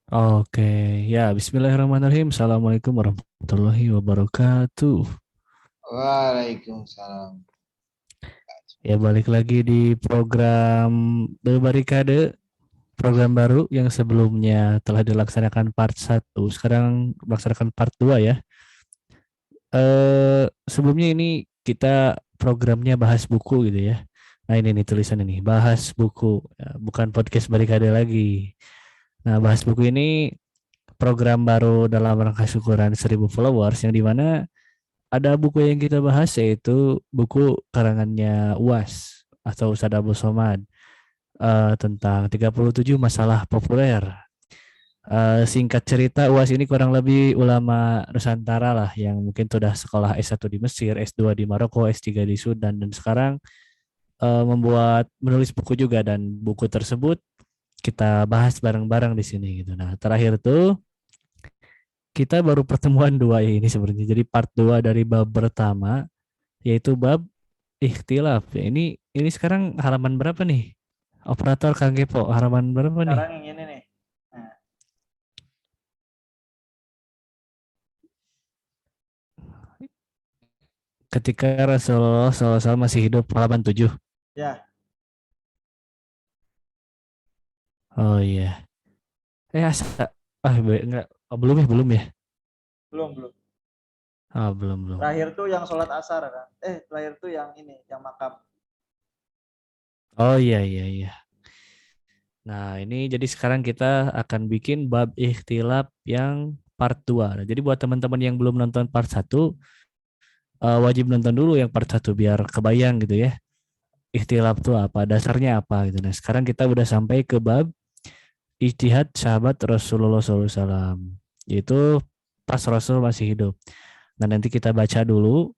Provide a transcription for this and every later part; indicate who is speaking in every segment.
Speaker 1: Oke, ya Bismillahirrahmanirrahim. Assalamualaikum warahmatullahi wabarakatuh.
Speaker 2: Waalaikumsalam.
Speaker 1: Ya balik lagi di program The Barikade, program baru yang sebelumnya telah dilaksanakan part 1, sekarang melaksanakan part 2 ya. Sebelumnya ini kita programnya bahas buku gitu ya. Nah ini nih tulisan ini, bahas buku, ya, bukan podcast Barikade lagi. Nah bahas buku ini program baru dalam rangka syukuran 1.000 followers yang dimana ada buku yang kita bahas yaitu buku karangannya UAS atau Ustadz Abdul Somad, tentang 37 masalah populer. Singkat cerita UAS ini kurang lebih ulama Nusantara lah yang mungkin sudah sekolah S1 di Mesir, S2 di Maroko, S3 di Sudan dan sekarang membuat menulis buku juga dan buku tersebut kita bahas bareng-bareng di sini gitu. Nah, terakhir tuh kita baru pertemuan dua ini sebenarnya. Jadi part 2 dari bab pertama yaitu bab ikhtilaf. Ya, ini sekarang halaman berapa nih? Operator Kang Kepo, halaman berapa nih?
Speaker 2: Sekarang yang ini nih. Nah,
Speaker 1: Ketika Rasulullah SAW masih hidup, halaman 7.
Speaker 2: ya,
Speaker 1: Oh iya. Asa. Enggak. Oh, belum ya, belum ya.
Speaker 2: belum.
Speaker 1: Oh, belum, belum.
Speaker 2: Terakhir tuh yang sholat asar kan. Terakhir tuh yang ini, yang makam.
Speaker 1: Oh iya, iya, iya. Nah, ini jadi sekarang kita akan bikin bab ikhtilaf yang part 2. Nah, jadi buat teman-teman yang belum nonton part 1, wajib nonton dulu yang part 1 biar kebayang gitu ya. Ikhtilaf tuh apa, dasarnya apa gitu. Nah, sekarang kita udah sampai ke bab ijtihad sahabat Rasulullah SAW, yaitu pas Rasul masih hidup. Nah, nanti kita baca dulu,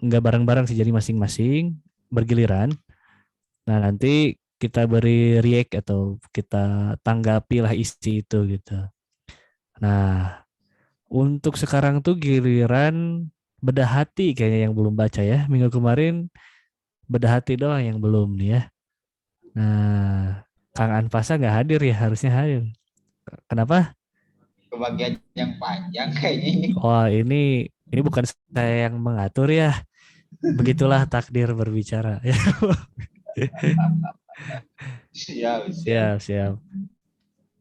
Speaker 1: nggak bareng-bareng sih, jadi masing-masing bergiliran. Nah, nanti kita beri react atau kita tanggapi lah isi itu gitu. Nah, untuk sekarang tuh giliran bedah hati kayaknya yang belum baca ya. Minggu kemarin bedah hati doang yang belum nih ya. Nah, Kang Anfasa nggak hadir ya, harusnya hadir. Kenapa?
Speaker 2: Kebagian yang panjang kayaknya ini.
Speaker 1: Wah, ini bukan saya yang mengatur ya. Begitulah takdir berbicara.
Speaker 2: Siap, siap.
Speaker 1: Siap, siap.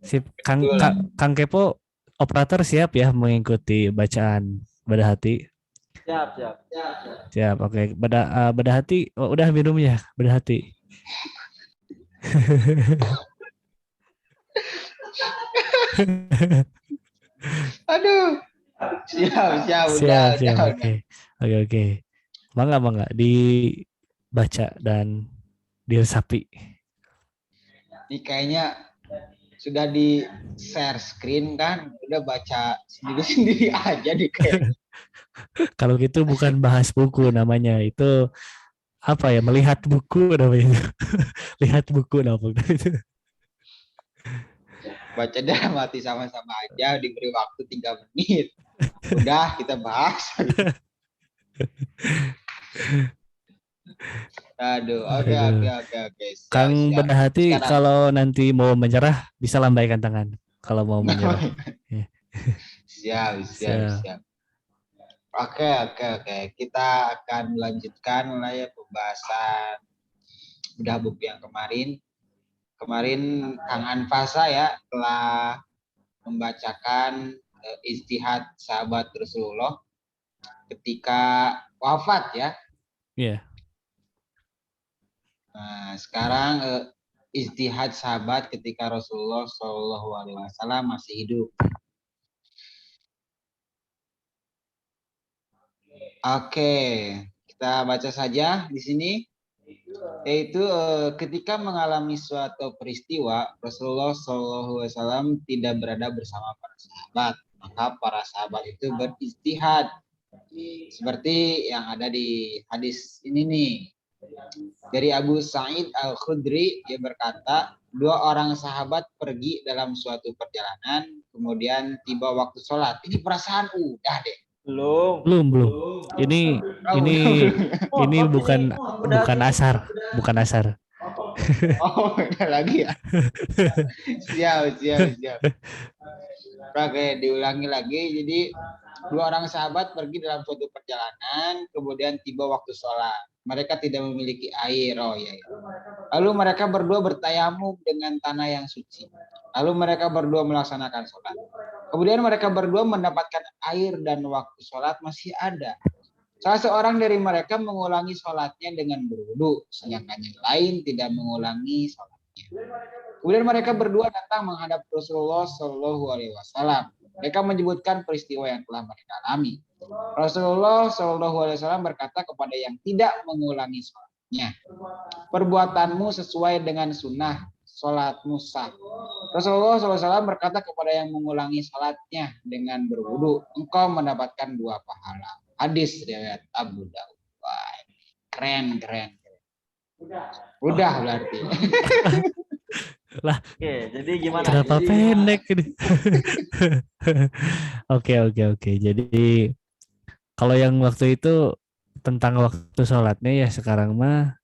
Speaker 1: Sip,
Speaker 2: Betul.
Speaker 1: Kang Kepo operator siap ya mengikuti bacaan bedah hati.
Speaker 2: Siap.
Speaker 1: Siap, oke. Bedah hati, oh, udah minumnya, bedah hati.
Speaker 2: Aduh. Siap.
Speaker 1: Siap, siap,
Speaker 2: Udah.
Speaker 1: oke. Oke, oke. Bangga dibaca dan diresapi.
Speaker 2: Ini kayaknya sudah di share screen kan. Udah baca sendiri-sendiri aja nih kayaknya.
Speaker 1: Kalau gitu bukan bahas buku namanya, itu apa ya? Melihat buku namanya. Lihat buku namanya.
Speaker 2: Baca dalam hati sama-sama aja. Diberi waktu 3 menit. Udah kita bahas. Aduh,
Speaker 1: Aduh.
Speaker 2: oke.
Speaker 1: Kang
Speaker 2: Siap.
Speaker 1: bedah hati
Speaker 2: Sekarang.
Speaker 1: kalau nanti mau menyerah bisa lambaikan tangan kalau mau menyerah. Ya,
Speaker 2: Siap.
Speaker 1: siap.
Speaker 2: Oke. Kita akan melanjutkan lah ya pembahasan bedah buku yang kemarin. Kemarin Kang Anfasa ya telah membacakan istihad sahabat Rasulullah ketika wafat ya.
Speaker 1: Iya.
Speaker 2: Nah, sekarang istihad sahabat ketika Rasulullah SAW masih hidup. Oke, kita baca saja di sini. Yaitu ketika mengalami suatu peristiwa Rasulullah SAW tidak berada bersama para sahabat, maka para sahabat itu beristihad seperti yang ada di hadis ini nih. Dari Abu Sa'id Al-Khudri, dia berkata, 2 orang sahabat pergi dalam suatu perjalanan, kemudian tiba waktu sholat. Ini perasaan udah deh.
Speaker 1: Belum. Ini
Speaker 2: Oh,
Speaker 1: ini ini bukan
Speaker 2: udah
Speaker 1: bukan asar, bukan asar.
Speaker 2: Oh, udah lagi ya. Siap. Oke, diulangi lagi. Jadi dua orang sahabat pergi dalam suatu perjalanan, kemudian tiba waktu sholat. Mereka tidak memiliki air. Oh iya. Lalu mereka berdua bertayamum dengan tanah yang suci. Lalu mereka berdua melaksanakan sholat. Kemudian mereka berdua mendapatkan air dan waktu sholat masih ada. Salah seorang dari mereka mengulangi sholatnya dengan berwudu, sedangkan yang lain tidak mengulangi sholatnya. Kemudian mereka berdua datang menghadap Rasulullah Shallallahu Alaihi Wasallam. Mereka menyebutkan peristiwa yang telah mereka alami. Rasulullah Shallallahu Alaihi Wasallam berkata kepada yang tidak mengulangi sholatnya, perbuatanmu sesuai dengan sunnah, sholatmu sah. Rasulullah SAW berkata kepada yang mengulangi sholatnya dengan berwudu, engkau mendapatkan 2 pahala. Hadis riwayat Abu Daud. Wah, keren. Udah berarti.
Speaker 3: Lah, oke, jadi gimana?
Speaker 1: Kenapa pendek ini? Oke. Jadi kalau yang waktu itu tentang waktu sholatnya ya, sekarang mah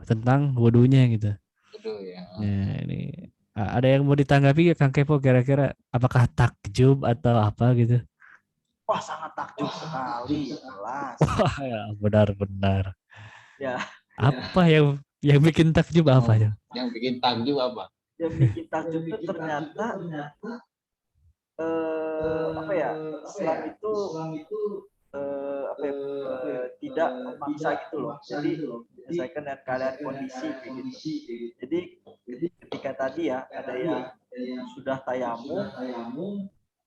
Speaker 1: tentang wudunya gitu.
Speaker 2: Wudu ya.
Speaker 1: Nah, ini ada yang mau ditanggapi ya Kang Kepo, kira-kira apakah takjub atau apa gitu?
Speaker 3: Wah, sangat takjub sekali, jelas.
Speaker 1: Wah, ya benar.
Speaker 3: Ya,
Speaker 1: Apa yang bikin takjub apa ya?
Speaker 2: Yang bikin takjub apa?
Speaker 3: yang bikin takjub itu ternyata apa ya? Islam itu tidak memaksa gitu loh. Jadi menyesuaikan dengan keadaan kondisi kayak gitu. Jadi ketika tadi ya ada yang sudah tayamum,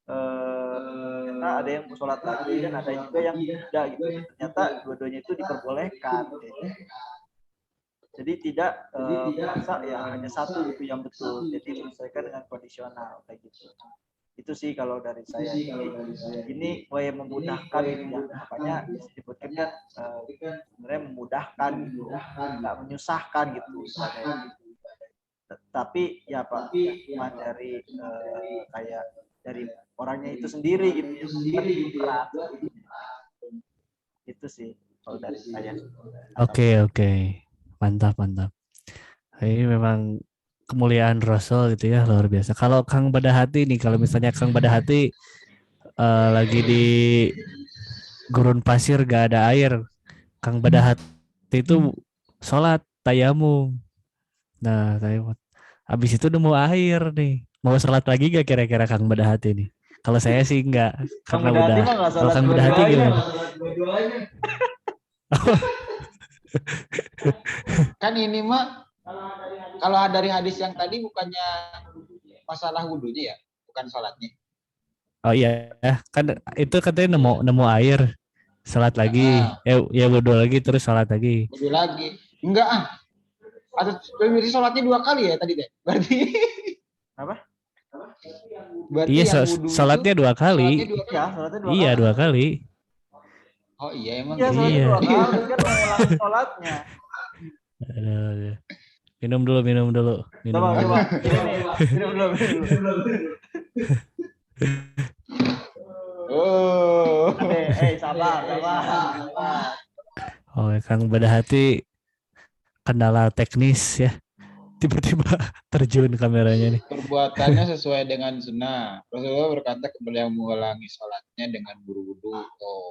Speaker 3: ternyata ada yang mau sholat lagi dan ada juga yang tidak gitu. Ternyata dua-duanya itu diperbolehkan. Gitu. Jadi tidak memaksa ya hanya satu gitu yang betul. Jadi menyesuaikan dengan kondisional kayak gitu. Itu sih kalau dari saya. Ini supaya memudahkan gitu ya. Makanya disebutkan kan sebenarnya memudahkan gitu, nggak menyusahkan gitu. Tapi ya Pak, cuma dari kayak dari orangnya itu sendiri gitu ya. Itu sih kalau dari saya.
Speaker 1: Oke. Mantap. Ini memang kemuliaan Rasul gitu ya, luar biasa. Kalau Kang Badahati nih, kalau misalnya Kang Badahati lagi di gurun pasir gak ada air, Kang Badahati itu sholat tayamum. Nah, tayamum. Habis itu nemu air nih. Mau sholat lagi gak kira-kira Kang Badahati nih? Kalau saya sih enggak, karena udah. Kalau Kang Badahati gimana?
Speaker 2: Kan ini mah kalau dari hadis yang tadi bukannya masalah wudunya ya, bukan sholatnya.
Speaker 1: Oh iya, kan itu katanya nemu air, sholat lagi, ya wudu lagi terus sholat lagi.
Speaker 2: Wudu lagi, enggak atau berarti sholatnya 2 kali ya tadi deh, berarti
Speaker 3: apa?
Speaker 1: Berarti iya, sholatnya 2 kali. Iya 2 kali.
Speaker 2: Oh iya emang.
Speaker 3: Iya, iya. 2 kali kan mengulangi sholatnya.
Speaker 1: Minum dulu.
Speaker 3: Coba. Minum dulu.
Speaker 2: Oh.
Speaker 3: Sabar.
Speaker 1: Oh, Kang Badahati kendala teknis ya. Tiba-tiba terjun kameranya nih.
Speaker 2: Perbuatannya sesuai dengan sunnah. Rasulullah berkata kepada yang mengulangi sholatnya dengan buru-buru.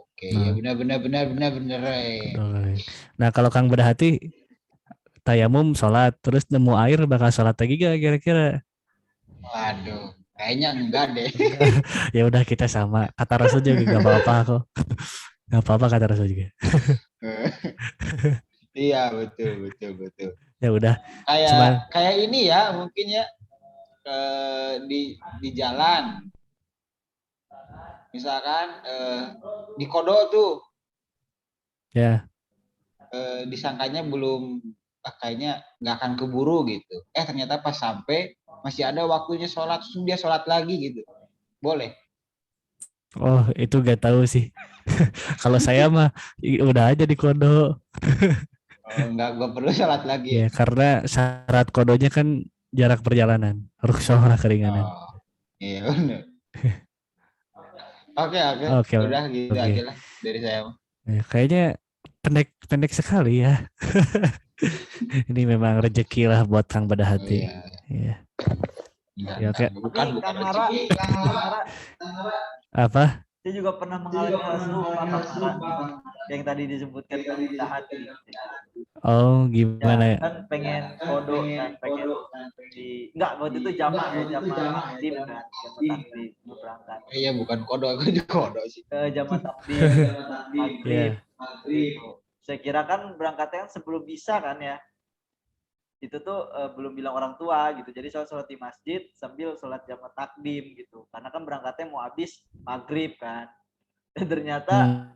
Speaker 2: Oke, ya benar. Nah,
Speaker 1: kalau Kang Badahati tayamum sholat terus nemu air bakal sholat lagi gak kira-kira?
Speaker 2: Waduh, kayaknya enggak deh.
Speaker 1: Ya udah kita sama. Kata Rasul juga gak apa-apa kok. Gak apa-apa kata Rasul juga.
Speaker 2: Iya betul.
Speaker 1: Ya udah.
Speaker 2: Kayak ini ya mungkin ya di jalan, misalkan di Kodo tuh.
Speaker 1: Ya.
Speaker 2: Disangkanya belum kayaknya nggak akan keburu gitu. Ternyata pas sampai masih ada waktunya sholat, terus dia sholat lagi gitu. Boleh?
Speaker 1: Oh itu gak tahu sih. Kalau saya mah udah aja di Kodo.
Speaker 2: Nggak perlu sholat lagi.
Speaker 1: Ya karena syarat Kodonya kan jarak perjalanan, rukhsah keringanan.
Speaker 2: Iya benar. Oke. Udah gitu aja lah dari saya.
Speaker 1: Ya, kayaknya pendek sekali ya. Ini memang rezeki lah buat Kang Badahati.
Speaker 2: Iya.
Speaker 1: Ya kayak
Speaker 3: Tapi Kang Nara,
Speaker 1: apa?
Speaker 3: saya juga pernah mengalami hal serupa Kang Nara yang tadi disebutkan kemudahan hati.
Speaker 1: Oh,
Speaker 3: Ya,
Speaker 1: gimana ya?
Speaker 3: kan pengen kodok kan, pengen enggak waktu itu jamaah takdim kan, jamaah takdim mau berangkat.
Speaker 2: Iya bukan kodo, aku juga kodo sih.
Speaker 3: Jamaah takdim, maghrib.
Speaker 1: Iya.
Speaker 3: Gitu. Saya kira kan berangkatnya kan sebelum bisa kan ya. Itu tuh belum bilang orang tua gitu. Jadi sholat di masjid sambil sholat jamaah takdim gitu. Karena kan berangkatnya mau habis maghrib kan. Dan ternyata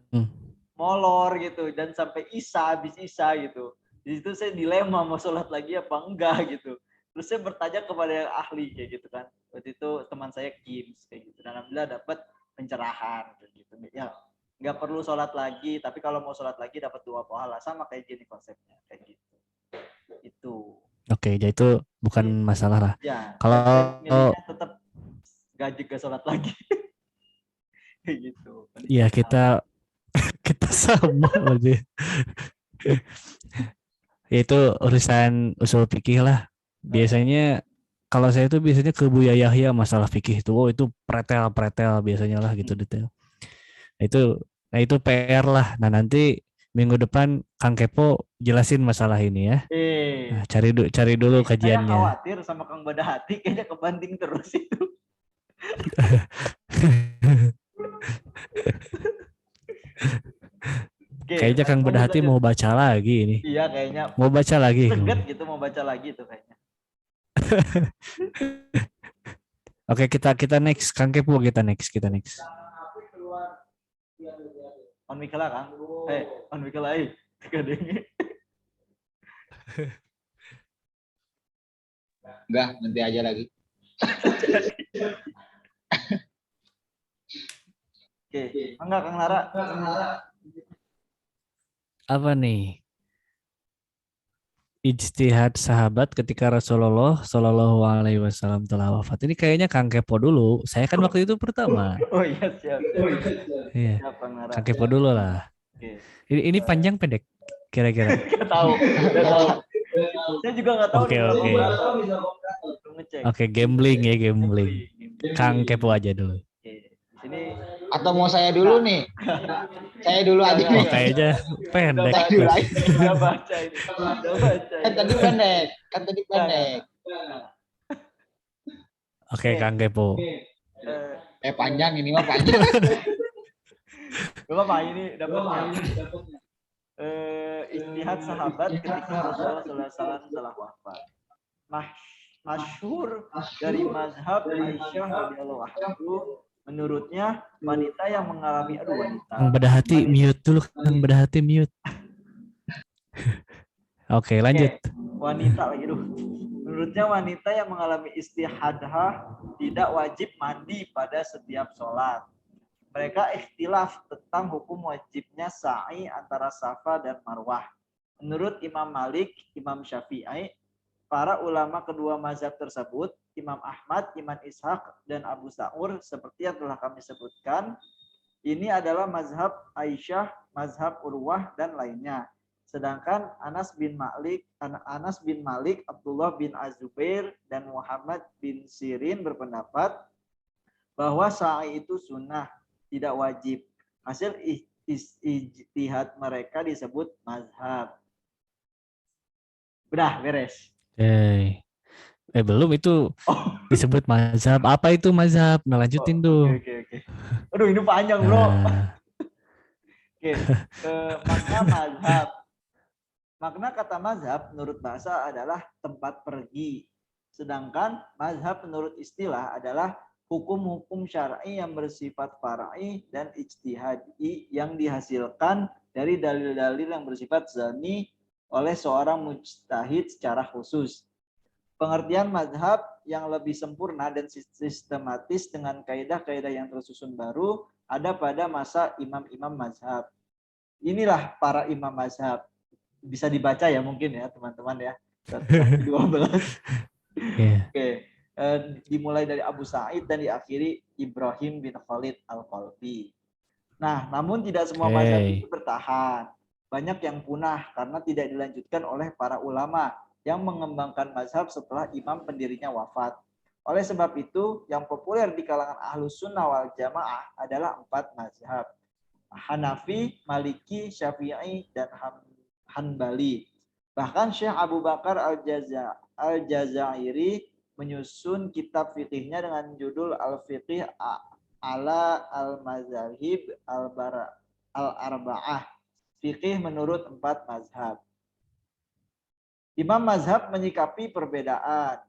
Speaker 3: molor gitu dan sampai habis isya gitu. Di situ saya dilema mau sholat lagi apa enggak gitu. Terus saya bertanya kepada yang ahli kayak gitu kan. Waktu itu teman saya Kims kayak gitu. Dan alhamdulillah dapat pencerahan kayak gitu. Ya nggak perlu sholat lagi, tapi kalau mau sholat lagi dapat 2 pahala, sama kayak gini konsepnya kayak gitu. Itu.
Speaker 1: Oke, jadi itu bukan masalah lah.
Speaker 3: Ya.
Speaker 1: Kalau
Speaker 3: milihnya tetap gak juga sholat lagi. Kayak gitu.
Speaker 1: ya kita sama berarti. Ya itu urusan usul fikih lah. Biasanya kalau saya tuh biasanya ke Buya Yahya masalah fikih itu, oh itu pretel biasanya lah gitu detail. Nah itu PR lah. Nah nanti minggu depan Kang Kepo jelasin masalah ini ya. Nah, cari dulu
Speaker 3: Saya
Speaker 1: kajiannya.
Speaker 3: khawatir sama Kang Badahati kayaknya kebanting terus itu.
Speaker 1: Kayaknya Kang Badahati mau baca lagi ini.
Speaker 3: Iya kayaknya.
Speaker 1: Mau baca lagi.
Speaker 3: Seget gitu mau baca lagi tuh kayaknya.
Speaker 1: Oke, kita next. Kang Kepo kita next.
Speaker 3: On Mikela Kang. On Mikela
Speaker 2: Enggak, nanti aja lagi.
Speaker 3: Oke, enggak Kang Nara.
Speaker 1: Apa nih? Ijtihad sahabat ketika Rasulullah Shallallahu Alaihi Wasallam telah wafat. Ini kayaknya Kang Kepo dulu. Saya kan waktu itu pertama.
Speaker 3: Oh iya siap.
Speaker 1: Iya.
Speaker 3: Siap Kang Nara.
Speaker 1: Kang Kepo dulu lah.
Speaker 3: Oke.
Speaker 1: Ini panjang pendek kira-kira.
Speaker 3: Nggak tahu. Saya juga nggak tahu.
Speaker 1: Oke. Oke, gambling. Kang Kepo aja dulu.
Speaker 3: Oke. Di sini
Speaker 2: atau mau saya dulu nih? Saya dulu aja nih.
Speaker 1: Oh, kayaknya pendek.
Speaker 2: Saya dulu aja.
Speaker 3: Udah baca ini.
Speaker 2: Kan tadi pendek.
Speaker 1: Oke, Kang Kepo.
Speaker 2: Panjang ini mah panjang.
Speaker 3: Gak apa-apa ini dapatnya. Ijtihad sahabat ketika Rasulullah SAW telah wafat. Masyhur dari mazhab Aisyah radhiyallahu anha, menurutnya wanita yang mengalami
Speaker 1: Kang Badahati mute dulu, Kang Badahati mute. Oke, lanjut.
Speaker 3: Wanita lagi dulu. Menurutnya wanita yang mengalami istihadah tidak wajib mandi pada setiap sholat. Mereka ikhtilaf tentang hukum wajibnya sa'i antara Safa dan Marwah. Menurut Imam Malik, Imam Syafi'i, para ulama kedua mazhab tersebut, Imam Ahmad, Imam Ishaq, dan Abu Sa'ur, seperti yang telah kami sebutkan, ini adalah mazhab Aisyah, mazhab Urwah, dan lainnya. Sedangkan Anas bin Malik, Abdullah bin Az-Zubair, dan Muhammad bin Sirin berpendapat bahwa sa'i itu sunnah, tidak wajib. Hasil ijtihad mereka disebut mazhab. Udah, beres.
Speaker 1: Belum itu disebut mazhab. Apa itu mazhab? Nah, lanjutin tuh.
Speaker 3: Oke. Aduh, ini panjang, bro. Oke. Makna mazhab. Makna kata mazhab menurut bahasa adalah tempat pergi. Sedangkan mazhab menurut istilah adalah hukum-hukum syar'i yang bersifat far'i dan ijtihadi yang dihasilkan dari dalil-dalil yang bersifat zanni oleh seorang mujtahid secara khusus. Pengertian mazhab yang lebih sempurna dan sistematis dengan kaidah-kaidah yang tersusun baru ada pada masa imam-imam mazhab. Inilah para imam mazhab. Bisa dibaca ya mungkin ya teman-teman ya. 12. Oke. Dimulai dari Abu Sa'id dan diakhiri Ibrahim bin Khalid Al-Qalbi. Nah, namun tidak semua mazhab itu bertahan. Banyak yang punah karena tidak dilanjutkan oleh para ulama yang mengembangkan mazhab setelah imam pendirinya wafat. Oleh sebab itu, yang populer di kalangan Ahlus Sunnah wal Jamaah adalah 4 mazhab. Hanafi, Maliki, Syafi'i, dan Hanbali. Bahkan Syekh Abu Bakar Al-Jazairi menyusun kitab fikihnya dengan judul Al-Fiqih ala Al-Mazahib Al-Arba'ah. Fikih menurut 4 mazhab. Imam mazhab menyikapi perbedaan.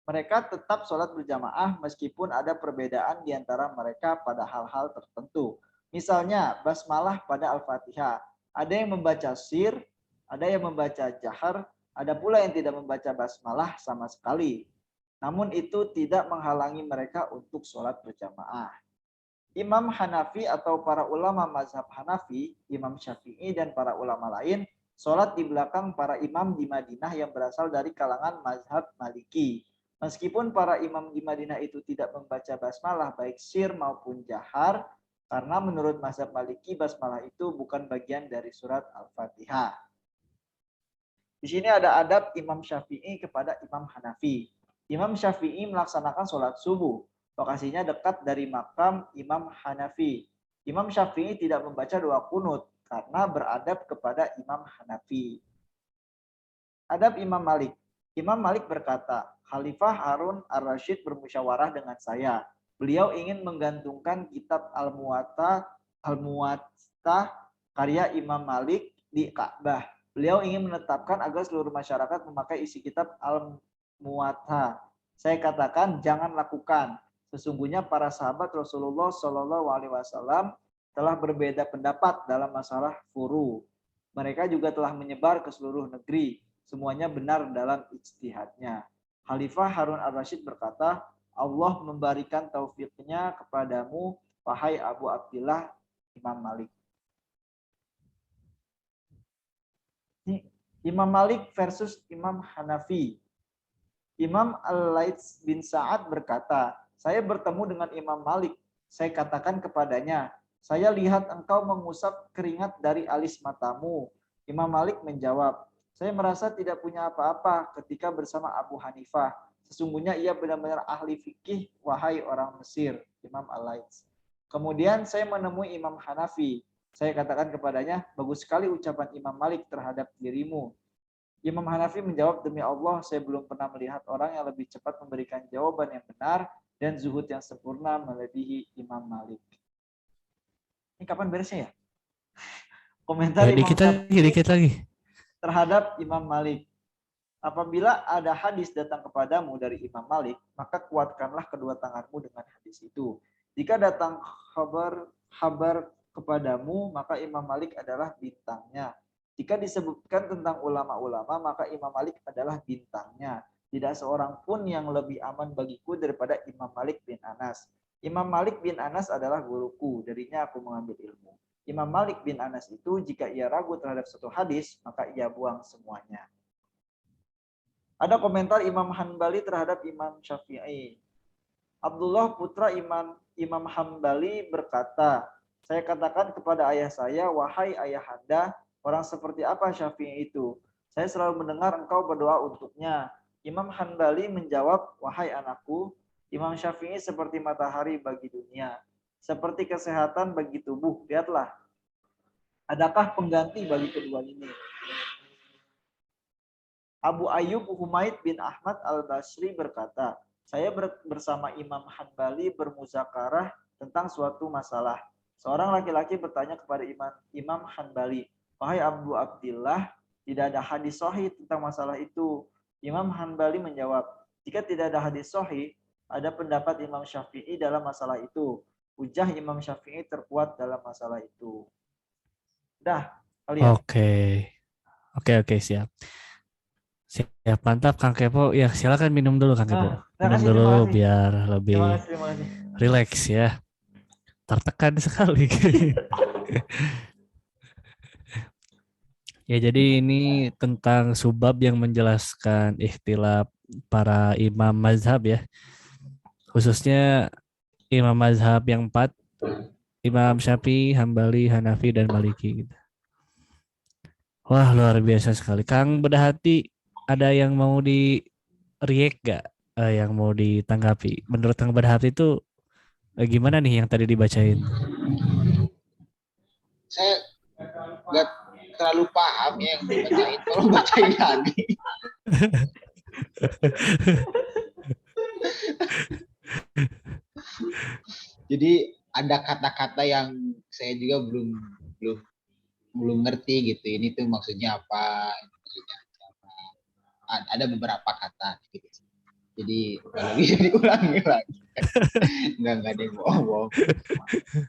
Speaker 3: Mereka tetap sholat berjamaah meskipun ada perbedaan di antara mereka pada hal-hal tertentu. Misalnya basmalah pada Al-Fatihah. Ada yang membaca sir, ada yang membaca jahar, ada pula yang tidak membaca basmalah sama sekali. Namun itu tidak menghalangi mereka untuk sholat berjamaah. Imam Hanafi atau para ulama mazhab Hanafi, Imam Syafi'i dan para ulama lain sholat di belakang para imam di Madinah yang berasal dari kalangan mazhab Maliki. Meskipun para imam di Madinah itu tidak membaca basmalah baik sir maupun jahar, karena menurut mazhab Maliki basmalah itu bukan bagian dari surat Al-Fatihah. Di sini ada adab Imam Syafi'i kepada Imam Hanafi. Imam Syafi'i melaksanakan sholat subuh. Lokasinya dekat dari makam Imam Hanafi. Imam Syafi'i tidak membaca doa kunut karena beradab kepada Imam Hanafi. Adab Imam Malik. Imam Malik berkata, Khalifah Harun ar-Rasyid bermusyawarah dengan saya. Beliau ingin menggantungkan kitab Al-Muwatta karya Imam Malik di Ka'bah. Beliau ingin menetapkan agar seluruh masyarakat memakai isi kitab Al-Muwatta. Saya katakan jangan lakukan. Sesungguhnya para sahabat Rasulullah SAW telah berbeda pendapat dalam masalah furu. Mereka juga telah menyebar ke seluruh negeri. Semuanya benar dalam ijtihadnya. Khalifah Harun ar-Rasyid berkata, Allah memberikan taufiknya kepadamu, wahai Abu Abdillah Imam Malik. Imam Malik versus Imam Hanafi. Imam Al-Laits bin Sa'ad berkata, saya bertemu dengan Imam Malik. Saya katakan kepadanya, saya lihat engkau mengusap keringat dari alis matamu. Imam Malik menjawab, saya merasa tidak punya apa-apa ketika bersama Abu Hanifah. Sesungguhnya ia benar-benar ahli fikih, wahai orang Mesir. Imam Al-Laits. Kemudian saya menemui Imam Hanafi. Saya katakan kepadanya, bagus sekali ucapan Imam Malik terhadap dirimu. Imam Hanafi menjawab, demi Allah, saya belum pernah melihat orang yang lebih cepat memberikan jawaban yang benar dan zuhud yang sempurna melebihi Imam Malik. Ini kapan beresnya ya? Komentar
Speaker 1: Ya,
Speaker 3: Imam
Speaker 1: dikit lagi.
Speaker 3: Terhadap Imam Malik. Apabila ada hadis datang kepadamu dari Imam Malik, maka kuatkanlah kedua tanganmu dengan hadis itu. Jika datang kabar kepadamu, maka Imam Malik adalah bintangnya. Jika disebutkan tentang ulama-ulama, maka Imam Malik adalah bintangnya. Tidak seorang pun yang lebih aman bagiku daripada Imam Malik bin Anas. Imam Malik bin Anas adalah guruku, darinya aku mengambil ilmu. Imam Malik bin Anas itu jika ia ragu terhadap satu hadis, maka ia buang semuanya. Ada komentar Imam Hanbali terhadap Imam Syafi'i. Abdullah putra Imam Hanbali berkata, saya katakan kepada ayah saya, wahai ayahanda, orang seperti apa Syafi'i itu? Saya selalu mendengar engkau berdoa untuknya. Imam Hanbali menjawab, wahai anakku, Imam Syafi'i seperti matahari bagi dunia, seperti kesehatan bagi tubuh. Lihatlah, adakah pengganti bagi kedua ini? Abu Ayyub Humaid bin Ahmad al-Basri berkata, saya bersama Imam Hanbali bermuzakarah tentang suatu masalah. Seorang laki-laki bertanya kepada Imam Hanbali, wahai Abu Abdillah, tidak ada hadis sahih tentang masalah itu. Imam Hanbali menjawab, jika tidak ada hadis sahih, ada pendapat Imam Syafi'i dalam masalah itu. Hujah Imam Syafi'i terkuat dalam masalah itu. Dah, kalian.
Speaker 1: Oke, siap. Siap, mantap Kang Kepo. Ya, silakan minum dulu Kang Kepo. Minum dulu biar lebih rileks ya. Tertekan sekali. Ya, jadi ini tentang subbab yang menjelaskan ikhtilaf para imam mazhab ya. Khususnya imam mazhab yang 4, Imam Syafi'i, Hambali, Hanafi, dan Maliki. Wah, luar biasa sekali. Kang Bedahati, ada yang mau di react gak? yang mau ditanggapi? Menurut Kang Berhati itu gimana nih yang tadi dibacain?
Speaker 2: Saya nggak terlalu paham ya yang dibacain. Tolong bacain lagi. Jadi ada kata-kata yang saya juga belum belum ngerti gitu. Ini tuh maksudnya apa? Ini maksudnya apa? Ada beberapa kata gitu. Jadi kalau bisa diulangi lagi. Nggak ada yang bohong.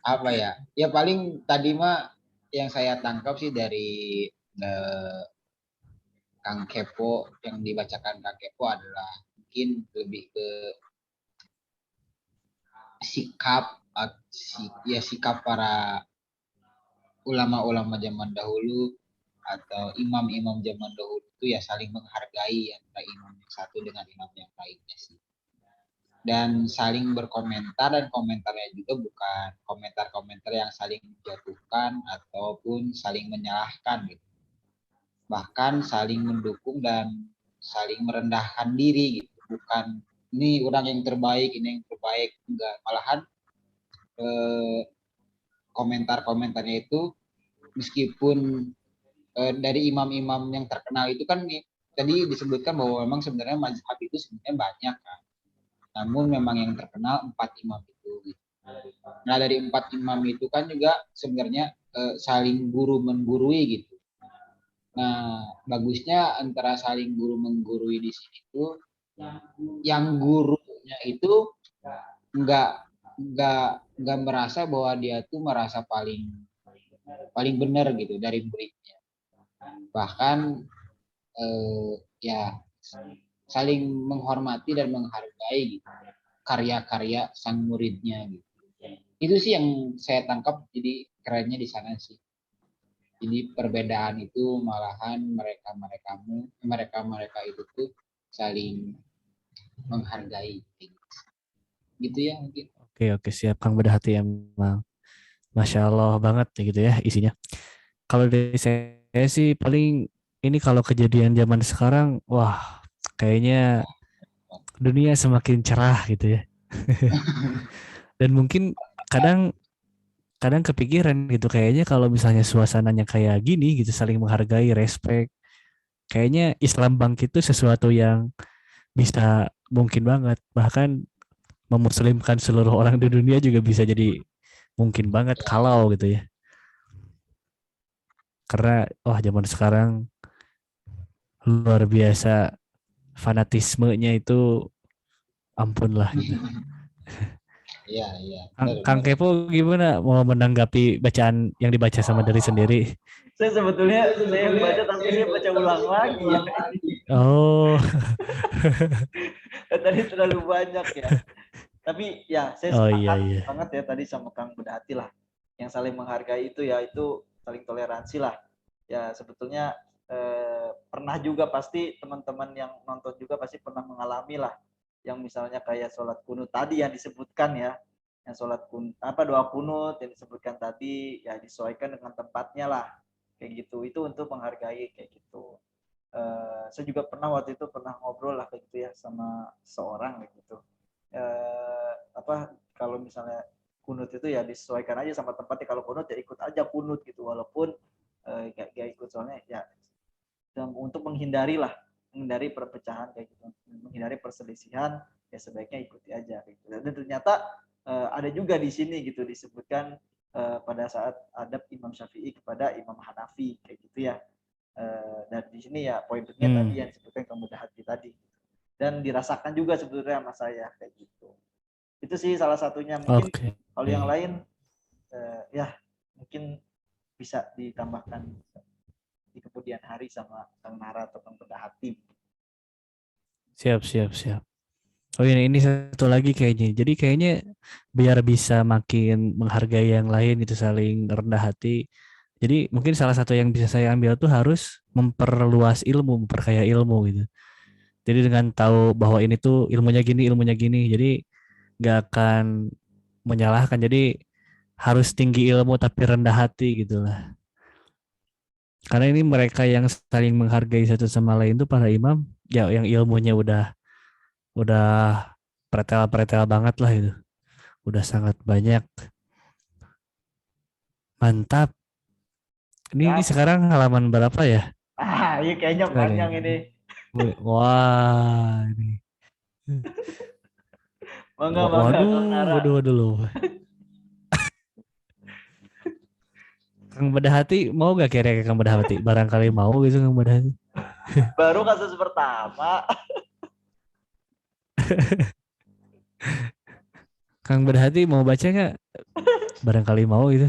Speaker 2: Apa ya? Ya paling tadi mah yang saya tangkap sih dari eh, Kang Kepo, yang dibacakan Kang Kepo adalah mungkin lebih ke sikap ya sikap para ulama-ulama zaman dahulu atau imam-imam zaman dahulu itu ya saling menghargai antara imam yang satu dengan imam yang lainnya sih. Dan saling berkomentar, dan komentarnya juga bukan komentar-komentar yang saling menjatuhkan ataupun saling menyalahkan gitu. Bahkan saling mendukung dan saling merendahkan diri gitu. Bukan ini orang yang terbaik, ini yang terbaik, enggak. Malahan komentar-komentarnya itu meskipun dari imam-imam yang terkenal itu kan tadi disebutkan bahwa memang sebenarnya mazhab itu sebenarnya banyak kan. Namun memang yang terkenal 4 imam itu. Nah dari 4 imam itu kan juga sebenarnya saling guru menggurui gitu. Nah bagusnya antara saling guru menggurui di sini itu yang gurunya itu nggak nggak merasa bahwa dia tuh merasa paling paling benar gitu dari muridnya. Bahkan ya saling menghormati dan menghargai gitu, karya-karya sang muridnya gitu. Itu sih yang saya tangkap, jadi kerennya di sana sih. Jadi perbedaan itu malahan mereka itu tuh saling menghargai gitu ya mungkin.
Speaker 1: Oke, siap Kang Berhati emang. Masya Allah banget ya gitu ya isinya. Kalau dari saya sih paling ini kalau kejadian zaman sekarang, wah kayaknya dunia semakin cerah gitu ya. Dan mungkin kadang kadang kepikiran gitu kayaknya kalau misalnya suasananya kayak gini gitu saling menghargai, respect, kayaknya Islam bangkit itu sesuatu yang bisa mungkin banget bahkan memuslimkan seluruh orang di dunia juga bisa jadi mungkin banget kalau gitu ya. Karena wah zaman sekarang luar biasa fanatismenya itu ampun lah gitu.
Speaker 2: Iya, iya.
Speaker 1: Kang
Speaker 2: Benar.
Speaker 1: Kepo gimana mau menanggapi bacaan yang dibaca sama dari sendiri?
Speaker 3: Saya sebetulnya saya baca tapi saya baca ulang lagi ya.
Speaker 1: Oh,
Speaker 3: Tadi terlalu banyak ya. Tapi ya saya
Speaker 1: oh iya
Speaker 3: sepakat
Speaker 1: iya.
Speaker 3: banget ya tadi sama Kang Bedati lah. Yang saling menghargai itu ya itu saling toleransi lah. Ya sebetulnya pernah juga pasti teman-teman yang nonton juga pasti pernah mengalami lah. Yang misalnya kayak sholat kunut tadi yang disebutkan ya. Yang sholat kunut doa kunut yang disebutkan tadi ya disesuaikan dengan tempatnya lah. Kayak gitu. Itu untuk menghargai kayak gitu. Saya juga pernah waktu itu pernah ngobrol lah kayak gitu ya sama seorang kayak gitu. Kalau misalnya kunut itu ya disesuaikan aja sama tempatnya. Kalau kunut ya ikut aja kunut gitu walaupun gak ikut soalnya ya untuk menghindari perpecahan kayak gitu, menghindari perselisihan ya sebaiknya ikuti aja kayak gitu. Dan ternyata ada juga di sini gitu disebutkan pada saat adab Imam Syafi'i kepada Imam Hanafi kayak gitu ya. Dan di sini ya poin pentingnya tadi yang disebutkan kemudahan hati tadi dan dirasakan juga sebetulnya sama saya kayak gitu. Itu sih salah satunya. Mungkin kalau yang lain ya mungkin bisa ditambahkan di kemudian hari sama Kang Nara atau Kang Hati.
Speaker 1: Siap. Oh ini satu lagi kayaknya. Jadi kayaknya biar bisa makin menghargai yang lain itu saling rendah hati. Jadi mungkin salah satu yang bisa saya ambil tuh harus memperluas ilmu, memperkaya ilmu gitu. Jadi dengan tahu bahwa ini tuh ilmunya gini, jadi nggak akan menyalahkan. Jadi harus tinggi ilmu tapi rendah hati gitu lah. Karena ini mereka yang saling menghargai satu sama lain tuh para imam, ya yang ilmunya Udah pretel-pretel banget lah itu. Udah sangat banyak. Mantap. Ini
Speaker 3: Ya,
Speaker 1: sekarang halaman berapa ya?
Speaker 3: iya kayaknya
Speaker 1: Coba deh.
Speaker 3: panjang ini.
Speaker 1: Wah, ini.
Speaker 3: Bangga
Speaker 1: Waduh,
Speaker 3: Kang Nara.
Speaker 1: waduh, waduh loh. Kang Bedahati mau gak kira-kira Kang Bedahati? Barangkali mau gitu Kang Bedahati.
Speaker 3: Baru kasus pertama.
Speaker 1: Kang Bedahati mau baca nggak? Barangkali mau gitu.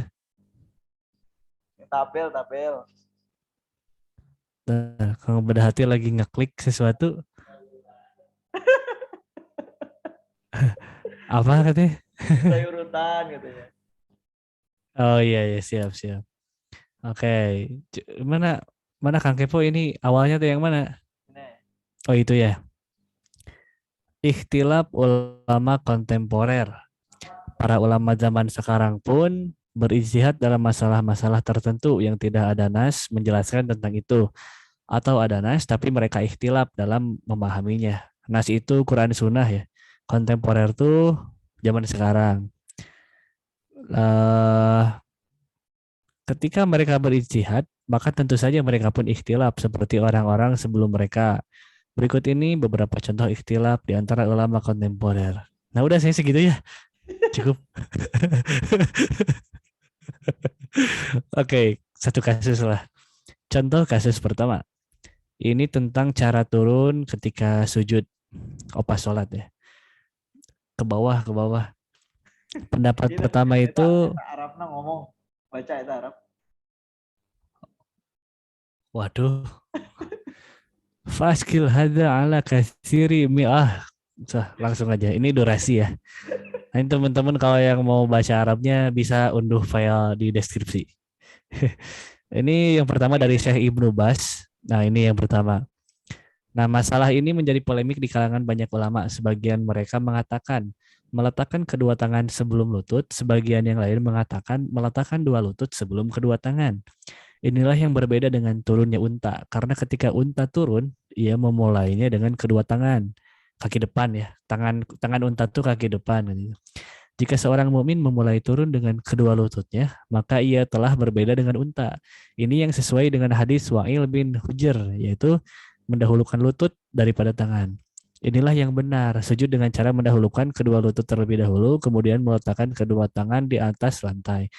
Speaker 3: Tapel, tapel.
Speaker 1: Nah, Kang Bedahati lagi ngeklik sesuatu. Apa katanya?
Speaker 3: Saya urutan katanya.
Speaker 1: Oh iya iya siap siap. Oke, mana mana Kang Kepo ini awalnya tuh yang mana?
Speaker 3: Nih,
Speaker 1: Oh itu ya. Ikhtilaf ulama kontemporer. Para ulama zaman sekarang pun berijtihad dalam masalah-masalah tertentu yang tidak ada nas menjelaskan tentang itu, atau ada nas tapi mereka ikhtilaf dalam memahaminya. Nas itu Quran Sunnah ya. Kontemporer tuh zaman sekarang. Eh, Ketika mereka berijtihad, maka tentu saja mereka pun ikhtilaf seperti orang-orang sebelum mereka. Berikut ini beberapa contoh ikhtilaf di antara ulama kontemporer. Nah, udah saya segitu ya. Cukup. Oke, satu kasus lah. Contoh kasus pertama. Ini tentang cara turun ketika sujud. Pas sholat ya. Ke bawah, ke bawah. Pendapat
Speaker 3: itu
Speaker 1: pertama itu,
Speaker 3: Arabna ngomong. Baca itu Arab.
Speaker 1: waduh, faskil hada ala kasiri mi'ah. Langsung aja. Ini durasi ya. Nah, ini teman-teman kalau yang mau baca Arabnya bisa unduh file di deskripsi. Ini yang pertama dari Syekh Ibnu Bas. Nah, ini yang pertama. Nah, masalah ini menjadi polemik di kalangan banyak ulama. Sebagian mereka mengatakan meletakkan kedua tangan sebelum lutut, sebagian yang lain mengatakan meletakkan dua lutut sebelum kedua tangan. Inilah yang berbeda dengan turunnya unta, karena ketika unta turun, ia memulainya dengan kedua tangan, kaki depan ya, tangan tangan unta tuh kaki depan. Gitu. Jika seorang mukmin memulai turun dengan kedua lututnya, maka ia telah berbeda dengan unta. Ini yang sesuai dengan hadis Wa'il bin Hujr, yaitu mendahulukan lutut daripada tangan. Inilah yang benar, sujud dengan cara mendahulukan kedua lutut terlebih dahulu, kemudian meletakkan kedua tangan di atas lantai.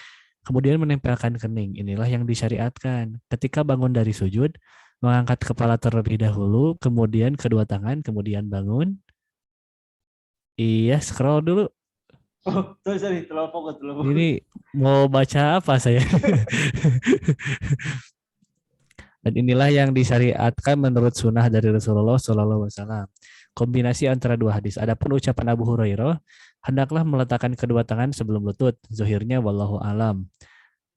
Speaker 1: Kemudian menempelkan kening. Inilah yang disyariatkan. Ketika bangun dari sujud, mengangkat kepala terlebih dahulu, kemudian kedua tangan, kemudian bangun. Iya, scroll dulu.
Speaker 3: Oh, sorry, terlalu fokus, terlalu fokus.
Speaker 1: Ini mau baca apa saya? Dan inilah yang disyariatkan menurut sunnah dari Rasulullah SAW. Kombinasi antara dua hadis. Adapun ucapan Abu Hurairah, hendaklah meletakkan kedua tangan sebelum lutut. Zuhirnya wallahu alam.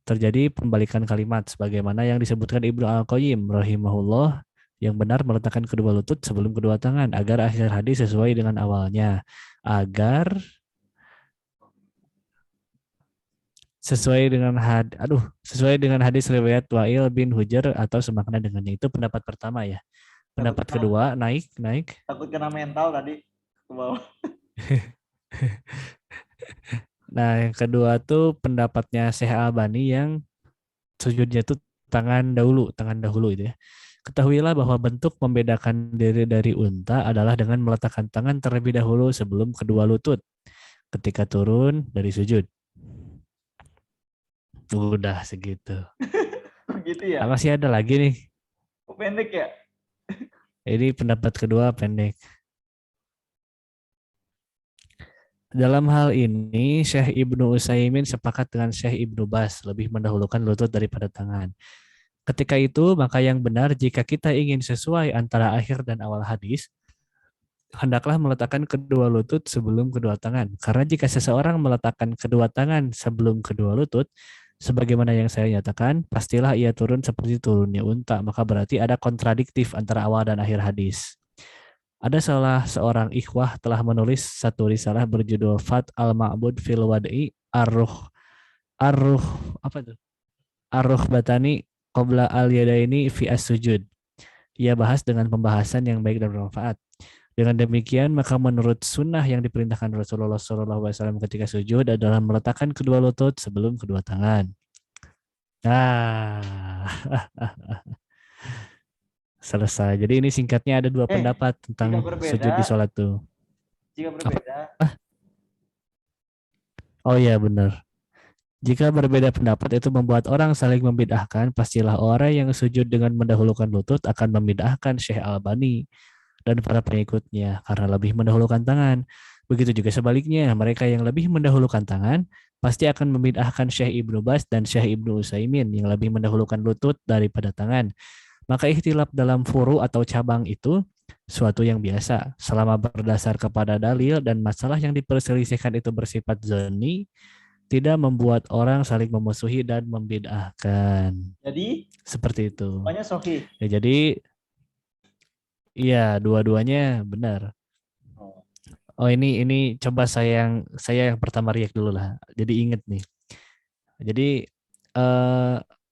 Speaker 1: Terjadi pembalikan kalimat sebagaimana yang disebutkan Ibnu Al-Qayyim rahimahullah, yang benar meletakkan kedua lutut sebelum kedua tangan agar akhir hadis sesuai dengan awalnya. Agar sesuai dengan hadis riwayat Wa'il bin Hujr atau semakna dengannya. Itu pendapat pertama ya. Pendapat kedua naik.
Speaker 3: Takut kena mental tadi ke bawah.
Speaker 1: Nah, yang kedua tuh pendapatnya Syekh Albani yang sujudnya tuh tangan dahulu itu ya. Ketahuilah bahwa bentuk membedakan diri dari unta adalah dengan meletakkan tangan terlebih dahulu sebelum kedua lutut ketika turun dari sujud. Udah segitu.
Speaker 3: Gitu ya?
Speaker 1: Masih ada lagi nih.
Speaker 3: Pendek ya?
Speaker 1: Ini pendapat kedua pendek. Dalam hal ini, Syekh Ibnu Utsaimin sepakat dengan Syekh Ibnu Bas, lebih mendahulukan lutut daripada tangan. Ketika itu, maka yang benar jika kita ingin sesuai antara akhir dan awal hadis, hendaklah meletakkan kedua lutut sebelum kedua tangan. Karena jika seseorang meletakkan kedua tangan sebelum kedua lutut, sebagaimana yang saya nyatakan, pastilah ia turun seperti turunnya unta. Maka berarti ada kontradiktif antara awal dan akhir hadis. Ada salah seorang ikhwah telah menulis satu risalah berjudul Fat al-Ma'bud fil Wad'i Arruh apa itu? Arruh Batani Qabla al-Yadaini fi as-sujud. Ia bahas dengan pembahasan yang baik dan bermanfaat. Dengan demikian, maka menurut sunnah yang diperintahkan Rasulullah SAW ketika sujud adalah meletakkan kedua lutut sebelum kedua tangan. Nah, selesai. Jadi ini singkatnya ada dua pendapat
Speaker 3: Jika
Speaker 1: tentang sujud
Speaker 3: berbeda,
Speaker 1: di sholat tuh.
Speaker 3: jika
Speaker 1: Apa?
Speaker 3: berbeda,
Speaker 1: Oh iya benar. Jika berbeda pendapat itu membuat orang saling membid'ahkan, pastilah orang yang sujud dengan mendahulukan lutut akan membid'ahkan Syekh Albani dan para pengikutnya karena lebih mendahulukan tangan. Begitu juga sebaliknya, mereka yang lebih mendahulukan tangan pasti akan membid'ahkan Syekh Ibnu Bas dan Syekh Ibnu Utsaimin yang lebih mendahulukan lutut daripada tangan. Maka ikhtilaf dalam furu atau cabang itu suatu yang biasa selama berdasar kepada dalil dan masalah yang diperselisihkan itu bersifat zoni, tidak membuat orang saling memusuhi dan membid'ahkan.
Speaker 3: jadi
Speaker 1: Seperti itu.
Speaker 3: semuanya sahih.
Speaker 1: Ya, jadi iya dua-duanya benar. Oh ini coba saya yang pertama react dulu lah. Jadi inget nih. Jadi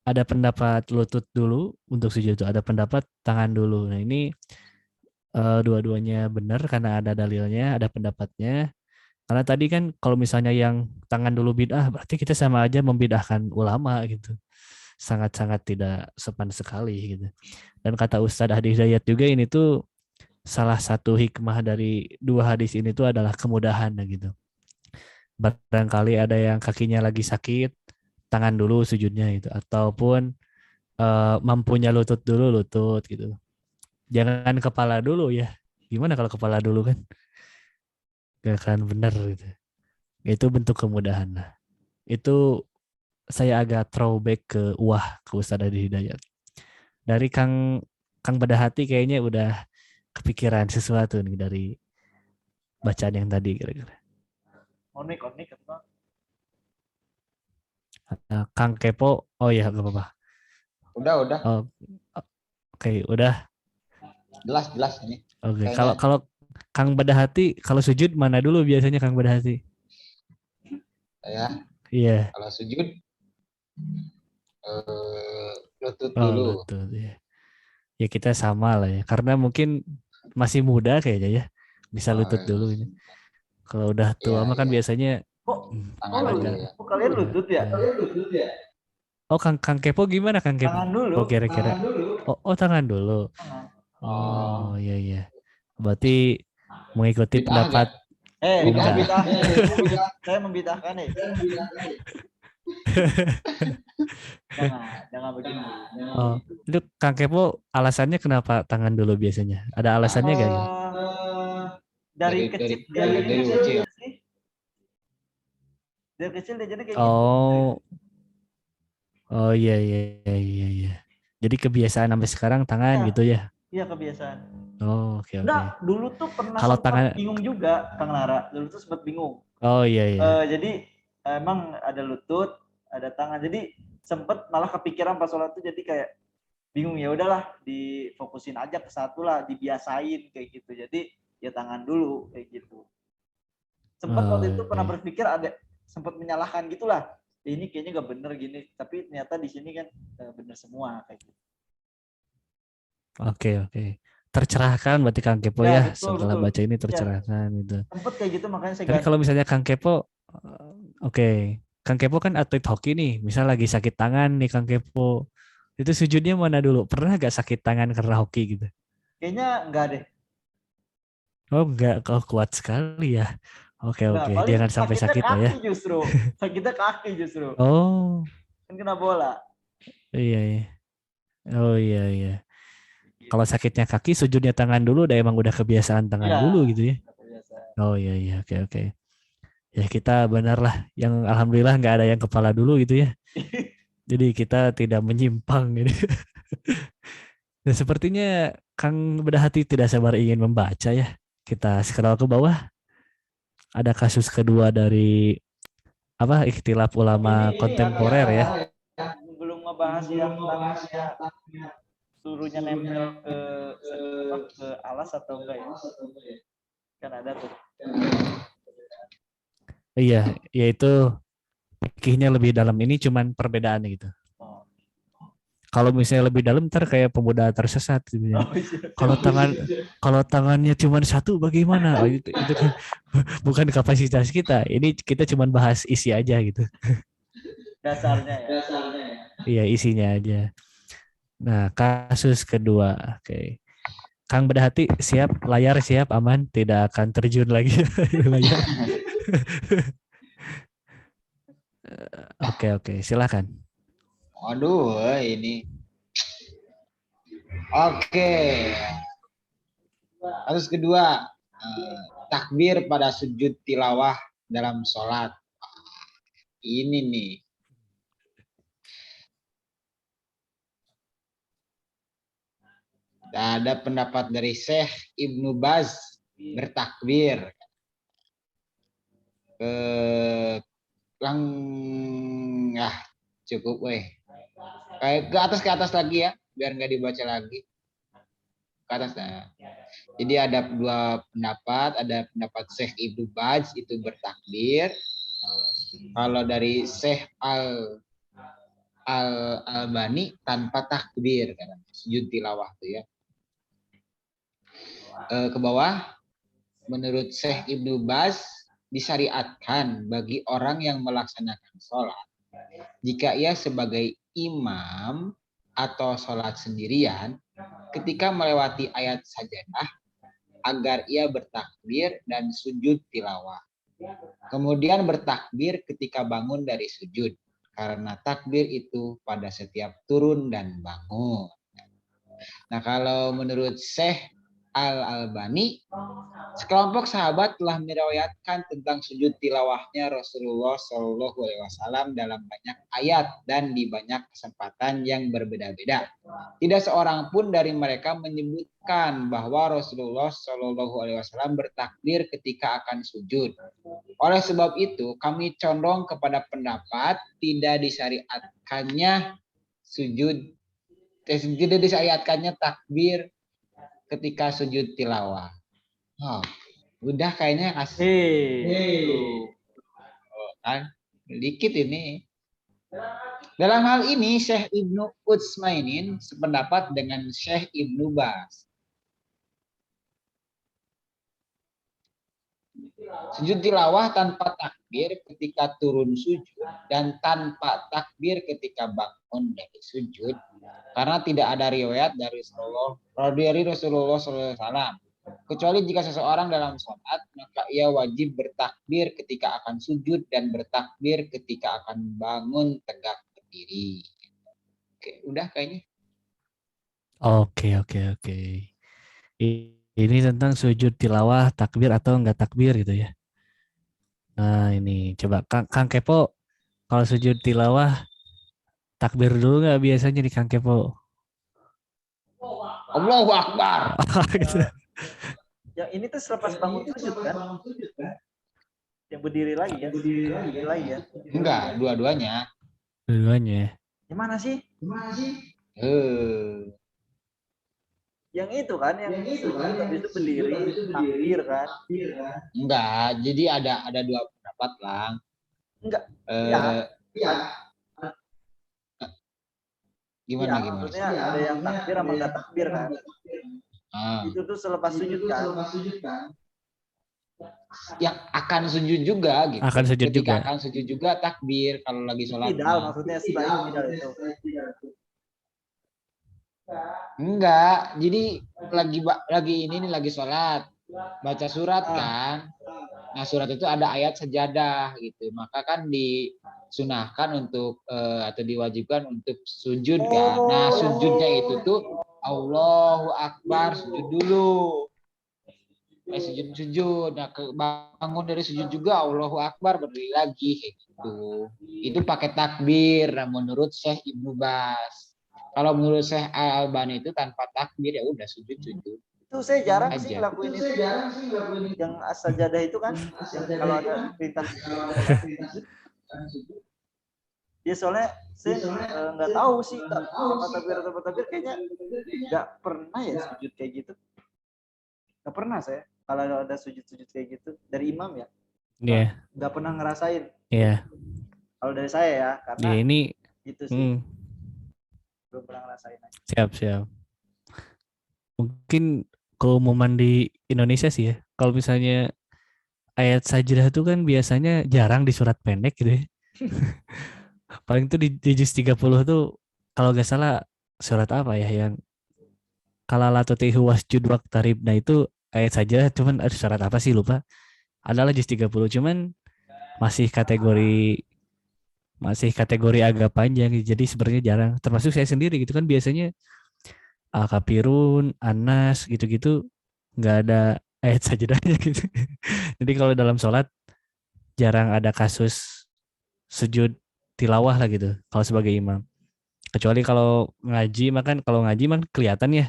Speaker 1: ada pendapat lutut dulu untuk sujud itu, ada pendapat tangan dulu. Nah ini dua-duanya benar karena ada dalilnya, ada pendapatnya. Karena tadi kan kalau misalnya yang tangan dulu bid'ah, berarti kita sama aja membid'ahkan ulama gitu. Sangat-sangat tidak sopan sekali gitu. Dan kata Ustadz Hadi Hidayat juga ini tuh salah satu hikmah dari dua hadis ini tuh adalah kemudahan gitu. Barangkali ada yang kakinya lagi sakit, tangan dulu sujudnya gitu. Ataupun mampunya lutut dulu lutut gitu. Jangan kepala dulu ya. Gimana kalau kepala dulu kan? Gak akan benar gitu. Itu bentuk kemudahan lah. Itu saya agak throwback ke Ustadz Hadi Hidayat. Dari Kang Badahati kayaknya udah kepikiran sesuatu nih dari bacaan yang tadi kira-kira.
Speaker 3: Onik apa?
Speaker 1: Kang Kepo, oh ya gak apa-apa.
Speaker 2: Udah.
Speaker 1: Oh, oke, udah.
Speaker 2: Jelas ini.
Speaker 1: Oke,
Speaker 2: Kayaknya.
Speaker 1: kalau Kang Badahati kalau sujud mana dulu biasanya Kang Badahati?
Speaker 2: Ya,
Speaker 1: Iya.
Speaker 2: kalau sujud lutut
Speaker 1: Oh,
Speaker 2: dulu.
Speaker 1: lutut ya. Ya kita sama lah ya. Karena mungkin masih muda kayaknya ya. Bisa lutut dulu ini. Kalau udah tua mah kan biasanya
Speaker 2: Tangan dulu
Speaker 1: agak
Speaker 2: ya.
Speaker 3: Kok kalian lutut ya?
Speaker 1: Oh, Kang Kepo gimana Kang Kepo?
Speaker 3: Tangan dulu.
Speaker 1: Kira-kira. Oh, tangan dulu.
Speaker 3: Tangan.
Speaker 1: Oh, iya. Berarti mengikuti
Speaker 2: Bid'ah
Speaker 1: pendapat
Speaker 3: Jangan
Speaker 1: enggak.
Speaker 3: bid'ah. Saya membid'ahkan nih. Jangan begini.
Speaker 1: Oh, itu Kang Kepo alasannya kenapa tangan dulu biasanya? Ada alasannya gak gitu?
Speaker 3: Dari kecil
Speaker 2: kecil.
Speaker 3: sih. Dari kecil dia jadi kayak
Speaker 1: Oh, oh iya. Jadi kebiasaan sampai sekarang tangan
Speaker 3: Iya.
Speaker 1: gitu ya?
Speaker 3: Iya kebiasaan.
Speaker 1: Oh, oke.
Speaker 3: Dulu tuh pernah
Speaker 1: Kalau
Speaker 3: sempat
Speaker 1: tangan,
Speaker 3: bingung juga, Kang Nara. Dulu tuh sempat bingung.
Speaker 1: oh iya.
Speaker 3: Jadi emang ada lutut, ada tangan. Jadi sempet malah kepikiran pas sholat tuh jadi kayak bingung, ya udahlah difokusin aja ke satu lah, dibiasain kayak gitu. Jadi ya tangan dulu kayak gitu. Sempat waktu itu pernah berpikir ada sempat menyalahkan gitulah. Ya, ini kayaknya gak bener gini, tapi ternyata di sini kan bener semua kayak gitu.
Speaker 1: Oke. Tercerahkan berarti Kang Kepo ya, setelah
Speaker 3: betul.
Speaker 1: baca ini tercerahkan gitu.
Speaker 3: Sempet kayak gitu makanya saya
Speaker 1: Tapi kalau misalnya Kang Kepo, oke. Kang Kepo kan atlet hoki nih, misal lagi sakit tangan nih Kang Kepo. Itu sujudnya mana dulu? Pernah gak sakit tangan karena hoki gitu?
Speaker 3: Kayaknya enggak deh.
Speaker 1: Oh enggak, kau kuat sekali ya. Oke.
Speaker 3: Paling
Speaker 1: Jangan sampai sakit lah ya.
Speaker 3: Sakitnya kaki justru.
Speaker 1: Oh.
Speaker 3: Kan kena bola.
Speaker 1: Iya. Oh iya. Kalau sakitnya kaki, sujudnya tangan dulu, udah kebiasaan tangan dulu gitu ya. Oh iya. Oke. Ya kita benar lah. Yang alhamdulillah nggak ada yang kepala dulu gitu ya. Jadi kita tidak menyimpang gitu. Dan sepertinya Kang Bedahati tidak sabar ingin membaca ya. Kita scroll ke bawah. Ada kasus kedua dari ikhtilaf ulama kontemporer ya.
Speaker 3: Belum ngebahas yang suruhnya nempel ke alas atau enggak ya? Kan ada tuh.
Speaker 1: Iya, yaitu fikihnya lebih dalam, ini cuman perbedaannya gitu. Kalau misalnya lebih dalam ntar kayak pemuda tersesat gitu ya.
Speaker 3: Oh, iya.
Speaker 1: Kalau kalau tangannya cuma satu bagaimana? Oh, itu kan bukan kapasitas kita. Ini kita cuma bahas isi aja gitu.
Speaker 3: Dasarnya ya.
Speaker 1: Iya, isinya aja. Nah, kasus kedua. Oke. Kang Bedahati siap, layar siap, aman, tidak akan terjun lagi layar. Oke, oke, silakan.
Speaker 2: Waduh, ini. Oke. Kasus kedua, takbir pada sujud tilawah dalam sholat. Ini nih. Ada pendapat dari Syekh Ibnu Baz bertakbir ke lang cukup weh. Kayak ke atas lagi ya, biar nggak dibaca lagi. Ke atas nah. Jadi ada dua pendapat, ada pendapat Syekh Ibnu Baz itu bertakbir. Kalau dari Syekh Al-Albani tanpa takbir kan. Sujud tilawah tuh ya. Ke bawah, menurut Syekh Ibnu Baz disyariatkan bagi orang yang melaksanakan sholat jika ia sebagai imam atau sholat sendirian ketika melewati ayat sajadah agar ia bertakbir dan sujud tilawah. Kemudian bertakbir ketika bangun dari sujud karena takbir itu pada setiap turun dan bangun. Nah, kalau menurut Syekh Al-Albani, sekelompok sahabat telah meriwayatkan tentang sujud tilawahnya Rasulullah Shallallahu Alaihi Wasallam dalam banyak ayat dan di banyak kesempatan yang berbeda-beda. Tidak seorang pun dari mereka menyebutkan bahwa Rasulullah Shallallahu Alaihi Wasallam bertakbir ketika akan sujud. Oleh sebab itu, kami condong kepada pendapat tidak disyariatkannya sujud, tidak disyariatkannya takbir ketika sujud tilawah. Oh, udah kayaknya kan dikit ini. Dalam hal ini Syekh Ibnu Utsmainin sependapat dengan Syekh Ibnu Baz. Sujud tilawah tanpa takbir ketika turun sujud dan tanpa takbir ketika bangun dari sujud karena tidak ada riwayat dari Rasulullah SAW. Kecuali jika seseorang dalam sholat, maka ia wajib bertakbir ketika akan sujud dan bertakbir ketika akan bangun tegak berdiri. Oke, udah kayaknya.
Speaker 1: Oke, oke, oke. Ini tentang sujud tilawah, takbir atau enggak takbir gitu ya. Nah, ini coba Kang Kepo, kalau sujud tilawah takbir dulu nggak biasanya di Kang Kepo?
Speaker 2: Allahu Akbar.
Speaker 1: Gitu.
Speaker 3: Yang ini tuh selepas bangun sujud kan? Yang berdiri lagi ya? Berdiri lagi ya?
Speaker 2: Enggak, dua-duanya.
Speaker 1: Duluannya.
Speaker 3: Gimana sih?
Speaker 2: Eh,
Speaker 3: Yang itu kan, yang sujud habis itu berdiri, takbir kan?
Speaker 2: enggak, jadi ada dua pendapat lang.
Speaker 3: Enggak.
Speaker 2: Ya. Gimana?
Speaker 3: Maksudnya ada yang takbir sama enggak takbir kan? Itu tuh selepas sujud kan?
Speaker 2: Yang akan sujud juga gitu.
Speaker 1: Akan sujud
Speaker 2: Ketika
Speaker 1: juga.
Speaker 2: akan sujud juga takbir kalau lagi sholat.
Speaker 3: Tidak, maksudnya setelah itu.
Speaker 2: Enggak, jadi lagi sholat, baca surat kan. Nah, surat itu ada ayat sajadah gitu. Maka kan disunahkan untuk atau diwajibkan untuk sujud kan. Nah, sujudnya itu tuh Allahu Akbar, sujud dulu. Sujud. Nah, bangun dari sujud juga Allahu Akbar, berdiri lagi gitu. Itu pakai takbir. Nah, menurut Syekh Ibnu Baz. Kalau menurut Syekh Al-Albani itu tanpa takbir ya udah sujud.
Speaker 3: Itu saya jarang sih ngelakuin itu. Yang sajadah itu kan, kalau ada perintah ya soalnya saya nggak tahu sih apa takbir kayaknya nggak pernah ya sujud kayak gitu. Nggak pernah saya kalau ada sujud kayak gitu dari imam ya.
Speaker 1: Iya.
Speaker 3: Nggak pernah ngerasain.
Speaker 1: Iya.
Speaker 3: Kalau dari saya ya, karena
Speaker 1: Ya, ini
Speaker 3: gitu sih. belum pernah ngerasain aja.
Speaker 1: Siap. Mungkin keumuman di Indonesia sih ya. Kalau misalnya ayat sajdah itu kan biasanya jarang di surat pendek gitu ya. Paling tuh di juz 30 tuh kalau nggak salah surat apa ya yang kalala tutihu wasjud waqtarib. Nah itu ayat sajdah cuman surat apa sih lupa. Adalah juz 30 cuman masih kategori masih kategori agak panjang jadi sebenarnya jarang termasuk saya sendiri gitu kan biasanya Al-Kafirun, Anas gitu-gitu nggak ada ayat sajadahnya gitu. Jadi kalau dalam sholat jarang ada kasus sujud tilawah lah gitu kalau sebagai imam. Kecuali kalau ngaji makan kalau ngaji man kelihatan ya.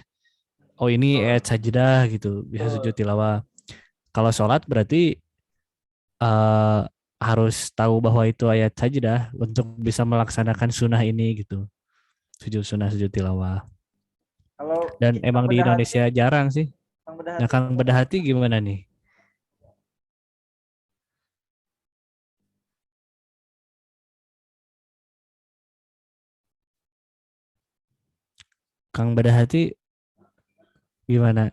Speaker 1: Oh ini ayat sajadah gitu bisa sujud tilawah. Kalau sholat berarti eh, harus tahu bahwa itu ayat sajadah untuk bisa melaksanakan sunnah ini gitu. Sujud sunnah sujud tilawah.
Speaker 3: Kalau
Speaker 1: Dan
Speaker 3: Kang
Speaker 1: emang di
Speaker 3: Bedah Hati,
Speaker 1: Indonesia jarang sih.
Speaker 3: Kang Bedah
Speaker 1: Nah
Speaker 3: Hati
Speaker 1: Kang Bedah Hati gimana nih? Kang Bedah Hati gimana?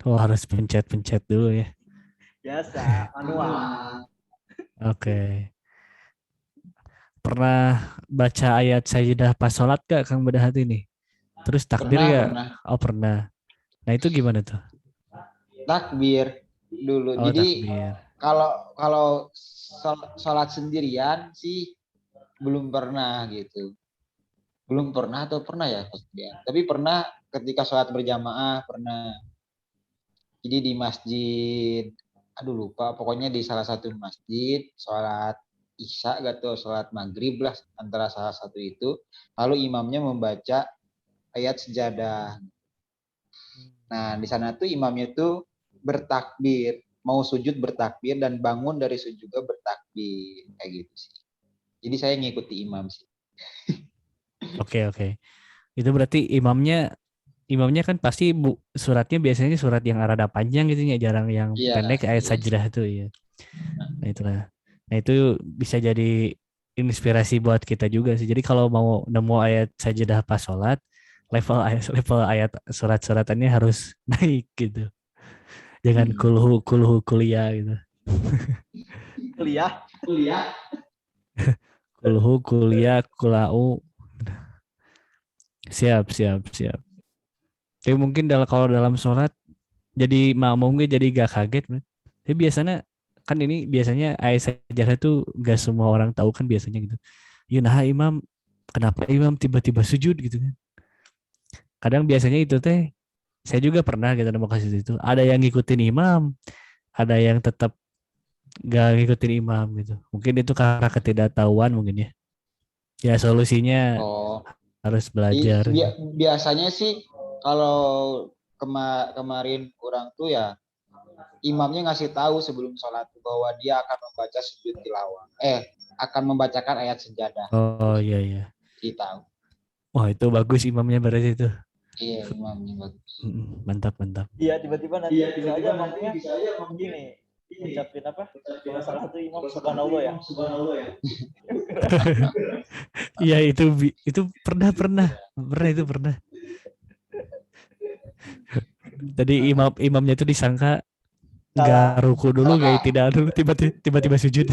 Speaker 1: Oh harus pencet-pencet dulu ya.
Speaker 3: biasa manual.
Speaker 1: Oke. Pernah baca ayat sajadah pas sholat gak Kang Bedah Hati nih? Terus takbir gak?
Speaker 2: Pernah
Speaker 1: Oh pernah. Nah itu gimana tuh?
Speaker 2: takbir dulu.
Speaker 1: Oh
Speaker 2: Jadi
Speaker 1: takbir.
Speaker 2: kalau kalau sholat sendirian sih belum pernah gitu. Belum pernah atau pernah ya sendirian. Tapi pernah ketika sholat berjamaah pernah. Jadi di masjid, aduh lupa, pokoknya di salah satu masjid sholat isya atau sholat maghrib lah antara salah satu itu. Lalu imamnya membaca ayat sejadah. Nah di sana tuh imamnya tuh bertakbir, mau sujud bertakbir dan bangun dari sujud juga bertakbir kayak gitu sih. Jadi saya ngikuti imam sih.
Speaker 1: Oke. Itu berarti imamnya kan pasti suratnya biasanya surat yang rada panjang gitu ya, jarang yang
Speaker 2: Iya,
Speaker 1: pendek ayat
Speaker 2: iya.
Speaker 1: sajadah itu ya. Nah itulah. Nah itu bisa jadi inspirasi buat kita juga sih. Jadi kalau mau nemu ayat sajadah pas sholat, level ayat surat-suratannya harus naik gitu. Jangan kulhu kulhu kuliah gitu.
Speaker 3: Kuliah.
Speaker 1: Kulhu kuliah kulau. Siap. Tapi mungkin kalau dalam sholat jadi makmumnya jadi gak kaget. Man. Tapi biasanya kan ini biasanya ayat sajadah tuh gak semua orang tahu kan biasanya gitu. Ya nah imam kenapa imam tiba-tiba sujud gitu kan. Kadang biasanya itu teh saya juga pernah gitu nemu kasus itu. Ada yang ngikutin imam, ada yang tetap gak ngikutin imam gitu. Mungkin itu karena ketidaktahuan mungkin ya. Ya solusinya
Speaker 2: Oh,
Speaker 1: harus belajar.
Speaker 2: biasanya sih kalau kemarin kurang tuh ya imamnya ngasih tahu sebelum sholat bahwa dia akan membaca sujud tilawah. Akan membacakan ayat sejadah.
Speaker 1: Oh iya.
Speaker 2: Jadi tahu.
Speaker 1: Wah itu bagus imamnya berarti itu.
Speaker 2: Iya, imamnya bagus.
Speaker 1: Mantap.
Speaker 3: Iya tiba-tiba nanti bisa aja mampunya gini ucapin apa? Kalau salah satu imam subhanallah ya.
Speaker 1: Iya itu pernah itu pernah. Tadi imamnya itu disangka nggak ruku dulu kayak tidak dulu tiba-tiba sujud.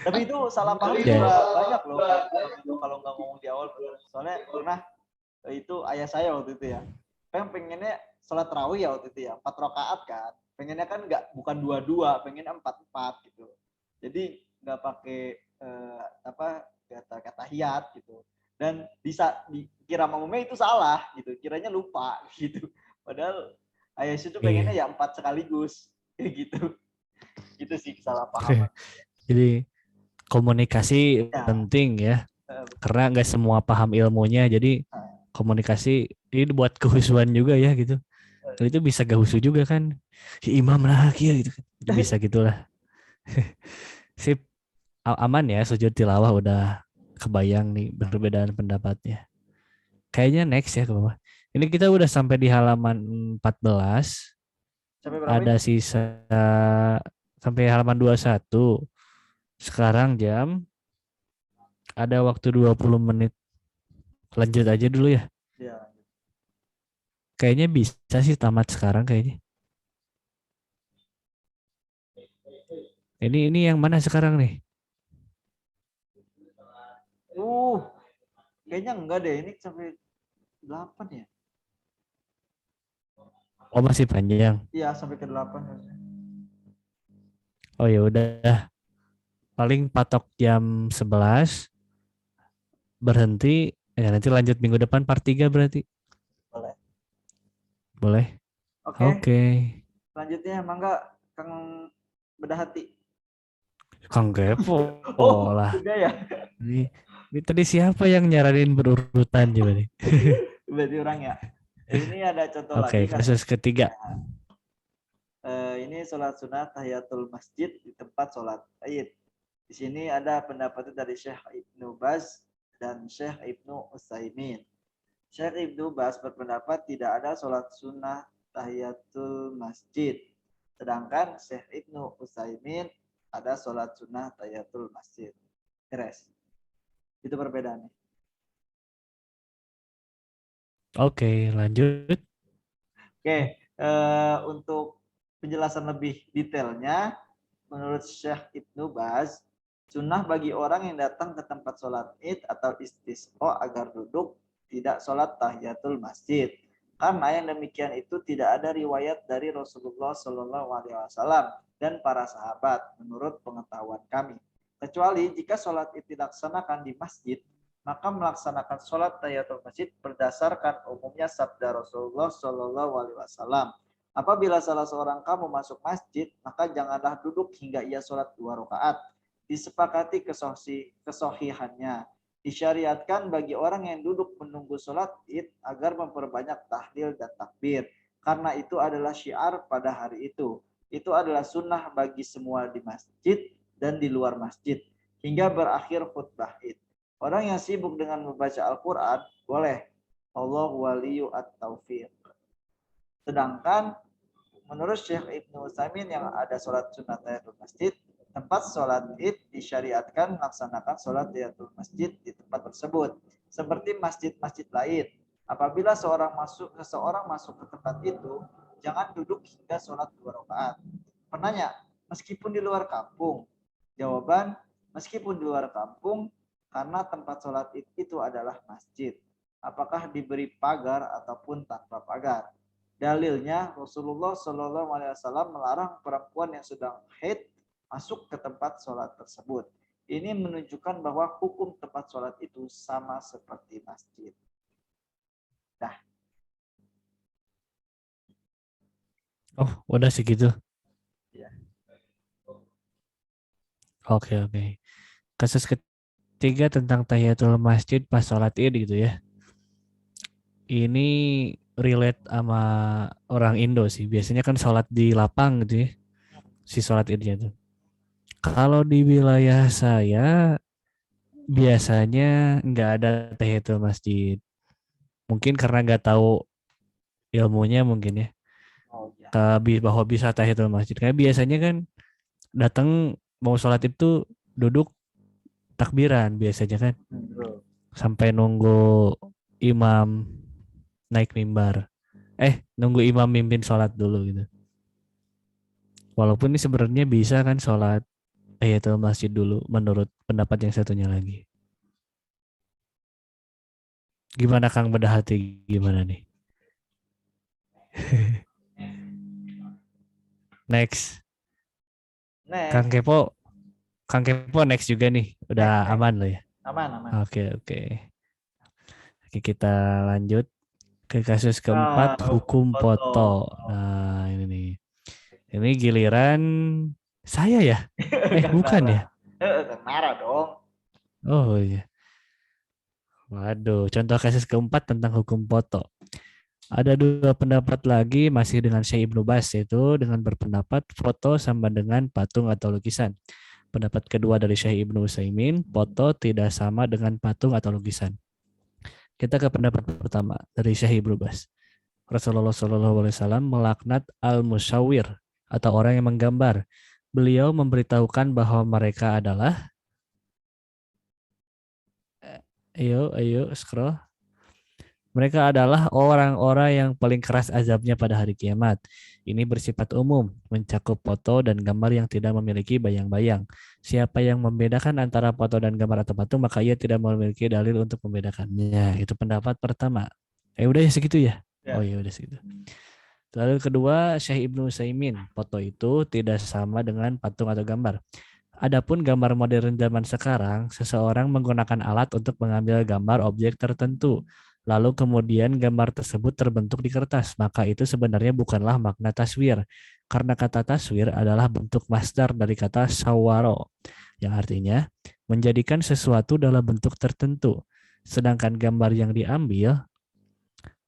Speaker 3: Tapi itu salah paham
Speaker 1: Ya.
Speaker 3: juga banyak loh kalau nggak ngomong di awal. Soalnya pernah itu ayah saya waktu itu ya. Pengennya sholat tarawih ya waktu itu ya 4 rakaat kan. Pengennya kan bukan 2-2, pengennya 4-4 gitu. Jadi nggak pakai kata tahiyat gitu. Dan bisa dikira makmumnya itu salah gitu. Kiranya lupa gitu. Padahal ayah itu pengennya ya 4 sekaligus kayak gitu. Itu sih kesalahpahaman.
Speaker 1: Jadi komunikasi penting ya. Karena nggak semua paham ilmunya. Jadi komunikasi ini buat kehusuan juga ya gitu. Dan itu bisa gak husu juga kan. Si imam lah gitu kan. Bisa gitulah. Sip. Aman ya sujud tilawah udah kebayang nih perbedaan pendapatnya. Kayaknya next ya ke bawah. Ini kita udah sampai di halaman 14. Ada sisa sampai halaman 21. Sekarang jam ada waktu 20 menit. Lanjut aja dulu ya.
Speaker 3: Ya.
Speaker 1: Kayaknya bisa sih tamat sekarang kayaknya. Ini yang mana sekarang nih?
Speaker 3: Kayaknya enggak deh, ini sampai 8 ya.
Speaker 1: Oh, masih panjang.
Speaker 3: Iya, sampai ke 8.
Speaker 1: Oh ya udah. Paling patok jam 11 berhenti. Nanti lanjut minggu depan part 3 berarti.
Speaker 3: Boleh.
Speaker 1: Boleh?
Speaker 3: Oke.
Speaker 1: Oke.
Speaker 3: Selanjutnya Mangga Kang Bedah Hati.
Speaker 1: Kang Kepo.
Speaker 3: Oh,
Speaker 1: lah.
Speaker 3: udah ya.
Speaker 1: Ini tadi siapa yang nyaranin berurutan coba nih?
Speaker 3: Berarti orang ya. Ini ada contoh
Speaker 1: Oke,
Speaker 3: lagi.
Speaker 1: kasus ketiga.
Speaker 3: Ini sholat sunnah tahiyatul masjid di tempat sholat Id. Di sini ada pendapat dari Syekh Ibnu Baz dan Syekh Ibnu Utsaimin. Syekh Ibnu Baz berpendapat tidak ada sholat sunnah tahiyatul masjid. Sedangkan Syekh Ibnu Utsaimin ada sholat sunnah tahiyatul masjid. Beres. Itu perbedaannya.
Speaker 1: Oke, lanjut.
Speaker 3: Oke, untuk penjelasan lebih detailnya, menurut Syekh Ibnu Baz, sunnah bagi orang yang datang ke tempat sholat id atau istisqa agar duduk tidak sholat tahiyatul masjid. Karena yang demikian itu tidak ada riwayat dari Rasulullah SAW dan para sahabat menurut pengetahuan kami. Kecuali jika sholat id dilaksanakan di masjid, maka melaksanakan sholat tahiyatul masjid berdasarkan umumnya sabda Rasulullah SAW. Apabila salah seorang kamu masuk masjid, maka janganlah duduk hingga ia sholat 2 rakaat. Disepakati kesohihannya. Disyariatkan bagi orang yang duduk menunggu sholat id agar memperbanyak tahlil dan takbir. Karena itu adalah syiar pada hari itu. Itu adalah sunnah bagi semua di masjid dan di luar masjid. Hingga berakhir khutbah id. Orang yang sibuk dengan membaca Al-Quran, boleh. Allah waliyu at-taufiq. Sedangkan menurut Syekh Ibnu Utsaimin yang ada sholat sunat tahiyatul masjid, tempat sholat id disyariatkan melaksanakan sholat tahiyatul masjid di tempat tersebut. Seperti masjid-masjid lain. Apabila seseorang masuk ke tempat itu, jangan duduk hingga sholat 2 rakaat. Penanya, meskipun di luar kampung? Jawaban, meskipun di luar kampung, karena tempat sholat id itu adalah masjid. Apakah diberi pagar ataupun tanpa pagar? Dalilnya Rasulullah SAW melarang perempuan yang sedang haid masuk ke tempat sholat tersebut. Ini menunjukkan bahwa hukum tempat sholat itu sama seperti masjid. Dah.
Speaker 1: Oh, udah segitu.
Speaker 3: Ya.
Speaker 1: Oke. Kasus ketiga tentang tahiyatul masjid pas sholat id gitu ya. Ini relate sama orang Indo sih. Biasanya kan sholat di lapang gitu ya. Si sholat idnya tuh. Kalau di wilayah saya biasanya nggak ada tahiyatul masjid. Mungkin karena nggak tahu ilmunya mungkin ya.
Speaker 3: Oh, ya.
Speaker 1: Bahwa bisa tahiyatul masjid. Kayak biasanya kan datang mau sholat itu duduk takbiran biasanya kan. Sampai nunggu imam naik mimbar. Nunggu imam mimpin sholat dulu gitu. Walaupun ini sebenarnya bisa kan sholat tahiyatul masjid dulu menurut pendapat yang satunya lagi. Gimana Kang Bedah Hati? Gimana nih? Next. Kang Kepo next juga nih. Udah
Speaker 3: Next.
Speaker 1: aman loh ya?
Speaker 3: Aman.
Speaker 1: Oke. Oke, kita lanjut ke kasus keempat, hukum foto. Nah, ini nih. Ini giliran saya ya? Bukan ya?
Speaker 3: Marah dong.
Speaker 1: Oh iya. Waduh, contoh kasus keempat tentang hukum foto. Ada 2 pendapat lagi masih dengan Syekh Ibnu Baz, yaitu dengan berpendapat foto sama dengan patung atau lukisan. Pendapat kedua dari Syekh Ibnu Utsaimin, foto tidak sama dengan patung atau lukisan. Kita ke pendapat pertama dari Syekh Ibnu Baz. Rasulullah SAW melaknat al-musyawir atau orang yang menggambar. Beliau memberitahukan bahwa mereka adalah Ayo scroll. Mereka adalah orang-orang yang paling keras azabnya pada hari kiamat. Ini bersifat umum, mencakup foto dan gambar yang tidak memiliki bayang-bayang. Siapa yang membedakan antara foto dan gambar atau patung, maka ia tidak memiliki dalil untuk membedakannya. Itu pendapat pertama. Udah ya segitu ya?
Speaker 3: Ya.
Speaker 1: Oh ya udah segitu. Lalu kedua, Syekh Ibnu Utsaimin, foto itu tidak sama dengan patung atau gambar. Adapun gambar modern zaman sekarang, seseorang menggunakan alat untuk mengambil gambar objek tertentu. Lalu kemudian gambar tersebut terbentuk di kertas. Maka itu sebenarnya bukanlah makna taswir. Karena kata taswir adalah bentuk masdar dari kata sawaro. Yang artinya menjadikan sesuatu dalam bentuk tertentu. Sedangkan gambar yang diambil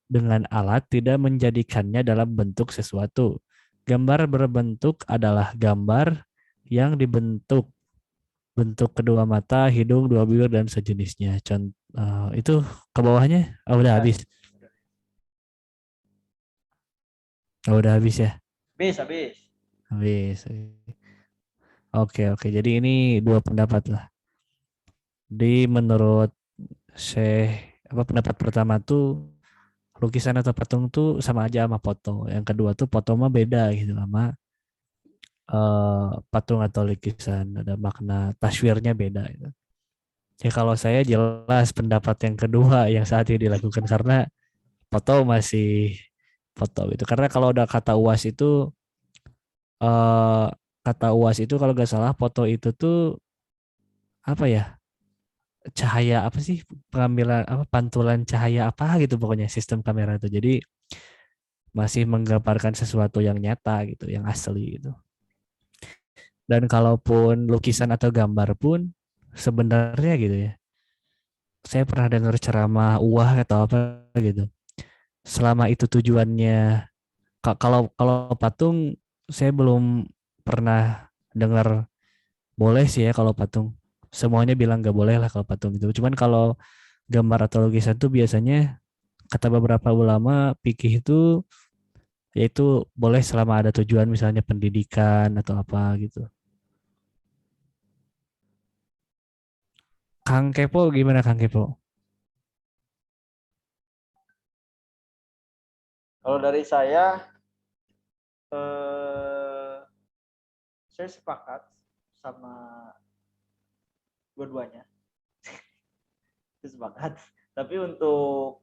Speaker 1: dengan alat tidak menjadikannya dalam bentuk sesuatu. Gambar berbentuk adalah gambar yang dibentuk bentuk kedua mata, hidung, dua bibir dan sejenisnya. Itu ke bawahnya udah habis. Udah habis ya?
Speaker 3: Habis.
Speaker 1: Habis. Oke. Jadi ini dua pendapat lah. Menurut pendapat pertama tuh lukisan atau patung tuh sama aja sama foto. Yang kedua tuh foto mah beda gitu sama patung atau lukisan, ada makna taswirnya beda gitu. Ya kalau saya jelas pendapat yang kedua yang saat ini dilakukan karena foto masih foto gitu. Karena kalau udah kata UAS itu kalau nggak salah foto itu tuh apa ya, cahaya apa sih, pengambilan apa, pantulan cahaya apa gitu pokoknya sistem kamera itu. Jadi masih menggambarkan sesuatu yang nyata gitu, yang asli gitu. Dan kalaupun lukisan atau gambar pun sebenarnya gitu ya, saya pernah dengar ceramah atau apa gitu. Selama itu tujuannya, kalau patung saya belum pernah dengar boleh sih ya kalau patung. Semuanya bilang nggak boleh lah kalau patung itu. Cuman kalau gambar atau lukisan itu biasanya kata beberapa ulama fikih itu yaitu boleh selama ada tujuan misalnya pendidikan atau apa gitu. Kang Kepo gimana Kang Kepo?
Speaker 3: Kalau dari saya sepakat sama dua-duanya. Sepakat. Tapi untuk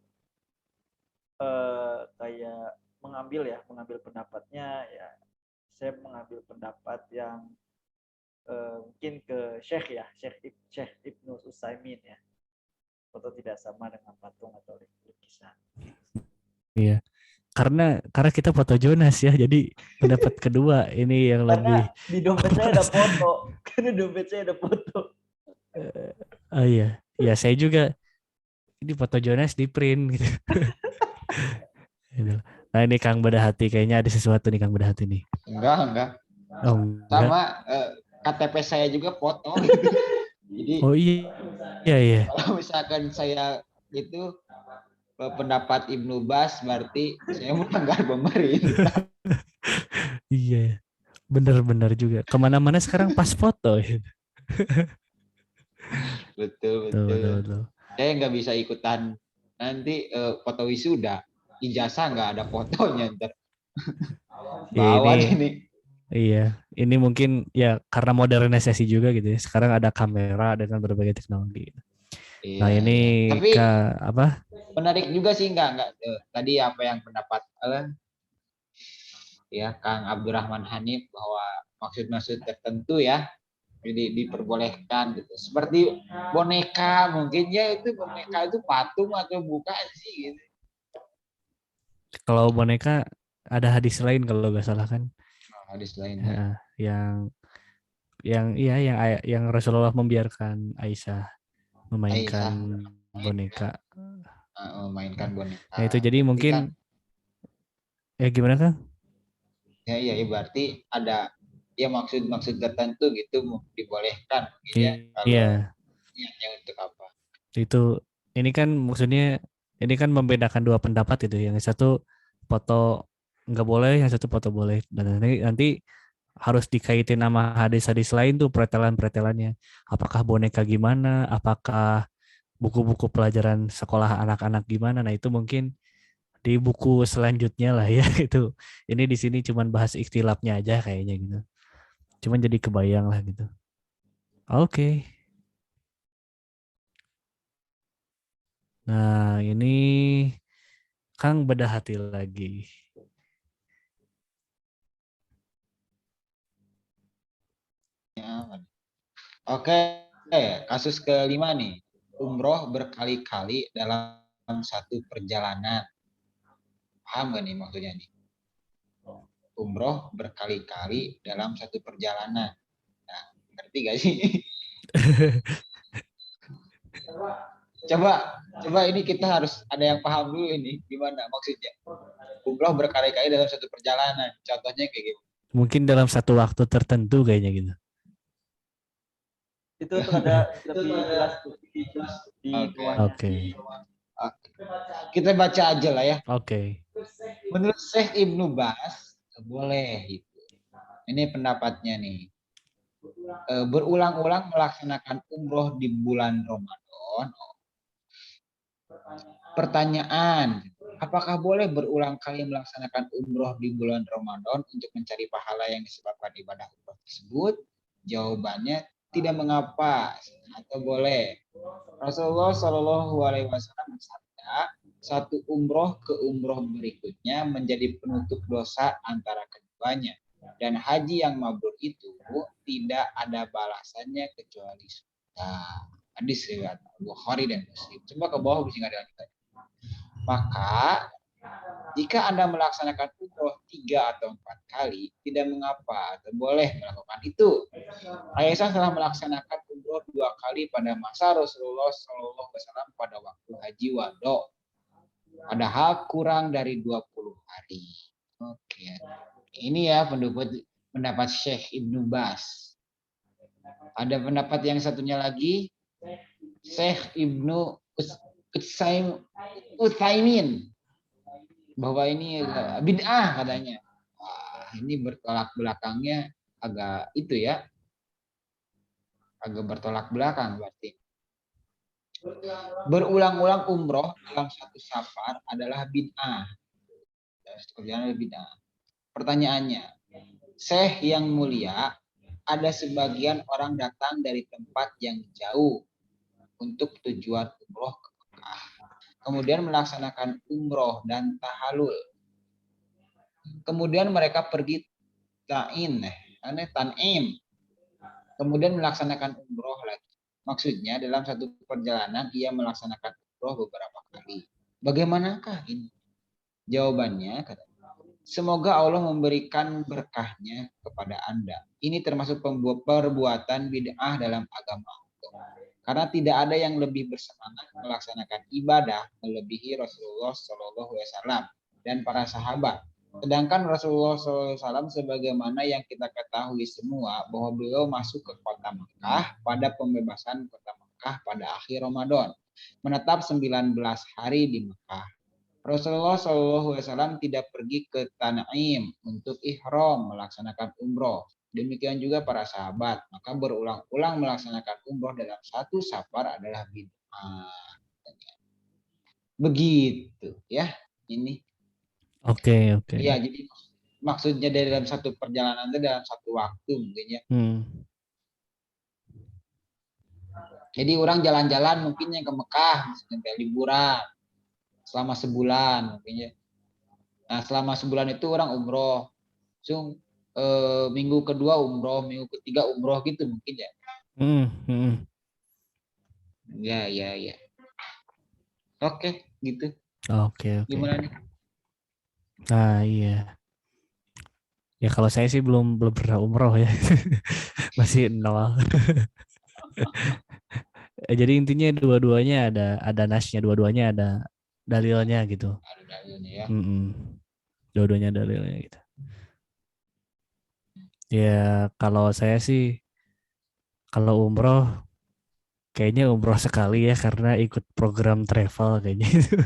Speaker 3: kayak mengambil pendapatnya ya, saya mengambil pendapat yang mungkin ke Syekh Ibnu Utsaimin ya. Foto tidak sama dengan patung atau lukisan.
Speaker 1: Iya. Karena kita foto Jonas ya, jadi pendapat kedua ini yang lebih.
Speaker 3: Di dompet saya ada foto. Karena dompet saya ada foto.
Speaker 1: Oh iya, ya saya juga ini foto Jonas di print gitu. Nah ini Kang Bedahati kayaknya ada sesuatu nih Kang Bedahati nih.
Speaker 2: Enggak.
Speaker 1: Oh, enggak.
Speaker 2: Sama KTP saya juga foto. Gitu. Jadi
Speaker 1: oh iya.
Speaker 2: Kalau misalkan saya itu pendapat Ibnu Bas berarti saya melanggar pemerintah.
Speaker 1: Iya, benar juga. Kemana-mana sekarang pas foto.
Speaker 2: Betul. Saya nggak bisa ikutan nanti foto wisuda, ijazah nggak ada fotonya ntar. Bawa ini.
Speaker 1: Iya, ini mungkin ya karena modernisasi juga gitu ya. Sekarang ada kamera dengan berbagai teknologi. Iya, nah ini
Speaker 2: tapi
Speaker 1: apa?
Speaker 2: Menarik juga sih enggak tadi apa yang pendapat ya Kang Abdurrahman Hanif bahwa maksud tertentu ya jadi diperbolehkan gitu. Seperti boneka mungkin ya itu boneka itu patung atau bukan sih gitu.
Speaker 1: Kalau boneka ada hadis lain kalau nggak salah kan?
Speaker 2: Hadis lain.
Speaker 1: Yang Rasulullah membiarkan Aisyah memainkan boneka.
Speaker 2: Memainkan boneka.
Speaker 1: Nah, itu jadi mungkin ya gimana Kang?
Speaker 2: Ya berarti ada ya maksud tertentu gitu dibolehkan gitu ya.
Speaker 1: Iya.
Speaker 2: Yang untuk apa?
Speaker 1: Itu ini kan maksudnya ini kan membedakan dua pendapat itu. Yang satu foto nggak boleh, yang satu foto boleh. Dan nanti harus dikaitin sama hadis-hadis lain tuh pretelan-pretelannya. Apakah boneka gimana? Apakah buku-buku pelajaran sekolah anak-anak gimana. Nah, itu mungkin di buku selanjutnya lah ya itu. Ini di sini cuman bahas ikhtilafnya aja kayaknya gitu. Cuman jadi kebayang lah gitu. Oke. Nah, ini Kang bedah hati lagi.
Speaker 2: Oke, kasus kelima nih. Umroh berkali-kali dalam satu perjalanan. Paham gak nih maksudnya nih? Umroh berkali-kali dalam satu perjalanan. Nah, ngerti gak sih? Coba ini kita harus ada yang paham dulu ini gimana maksudnya. Umroh berkali-kali dalam satu perjalanan. Contohnya kayak gitu.
Speaker 1: Mungkin dalam satu waktu tertentu kayaknya gitu.
Speaker 3: Itu ada lebih jelas di bawahnya.
Speaker 1: Oke.
Speaker 2: Kita baca aja lah ya.
Speaker 1: Oke.
Speaker 2: Menurut Syekh Ibnu Bas, boleh itu. Ini pendapatnya nih. Berulang-ulang melaksanakan umroh di bulan Ramadan. Pertanyaan, apakah boleh berulang kali melaksanakan umroh di bulan Ramadan untuk mencari pahala yang disebabkan ibadah umroh tersebut? Jawabannya tidak mengapa atau boleh. Rasulullah Shallallahu Alaihi Wasallam bersabda, satu umroh ke umroh berikutnya menjadi penutup dosa antara keduanya. Dan haji yang mabrur itu tidak ada balasannya kecuali surga. Hadis riwayat Bukhari dan Muslim. Coba ke bawah bisa nggak dilanjutkan. Maka jika Anda melaksanakan umroh 3 atau 4 kali, tidak mengapa atau boleh melakukan itu. Aisyah telah melaksanakan umroh 2 kali pada masa Rasulullah SAW pada waktu haji wado. Padahal kurang dari 20 hari. Oke. Ini ya pendapat Syekh Ibnu Bas. Ada pendapat yang satunya lagi, Syekh Ibnu Utsaimin, bahwa ini bid'ah katanya. Wah, ini bertolak belakangnya agak itu ya. Agak bertolak belakang berarti. Berulang-ulang umroh dalam satu safar adalah bid'ah. Pertanyaannya, Syekh yang mulia, ada sebagian orang datang dari tempat yang jauh untuk tujuan umroh ke Mekah. Kemudian melaksanakan umroh dan tahalul. Kemudian mereka pergi Tanim. Kemudian melaksanakan umroh lagi. Maksudnya dalam satu perjalanan ia melaksanakan umroh beberapa kali. Bagaimanakah ini? Jawabannya, semoga Allah memberikan berkahnya kepada Anda. Ini termasuk perbuatan bid'ah dalam agama. Karena tidak ada yang lebih bersemangat melaksanakan ibadah melebihi Rasulullah SAW dan para sahabat. Sedangkan Rasulullah SAW sebagaimana yang kita ketahui semua bahwa beliau masuk ke kota Mekah pada pembebasan kota Mekah pada akhir Ramadan, menetap 19 hari di Mekah. Rasulullah SAW tidak pergi ke Tanim untuk ihram melaksanakan umroh. Demikian juga para sahabat. Maka berulang-ulang melaksanakan umroh dalam satu safar adalah bid'ah. Begitu ya ini.
Speaker 1: Oke.
Speaker 2: Ya, jadi maksudnya dalam satu perjalanan itu dalam satu waktu mungkin ya. Jadi orang jalan-jalan mungkin yang ke Mekah, sampai liburan selama sebulan mungkin ya. Nah, selama sebulan itu orang umroh. Langsung minggu kedua umroh, minggu ketiga umroh gitu mungkin ya. Ya. Oke, gitu.
Speaker 1: Oke.
Speaker 2: Gimana nih?
Speaker 1: Nah, iya. Ya kalau saya sih belum pernah umroh ya. Masih nol. Jadi intinya dua-duanya ada nasnya, dua-duanya ada dalilnya gitu.
Speaker 2: Ada dalilnya ya.
Speaker 1: Dua-duanya dalilnya gitu. Ya kalau saya sih kalau umroh kayaknya umroh sekali ya karena ikut program travel kayaknya itu.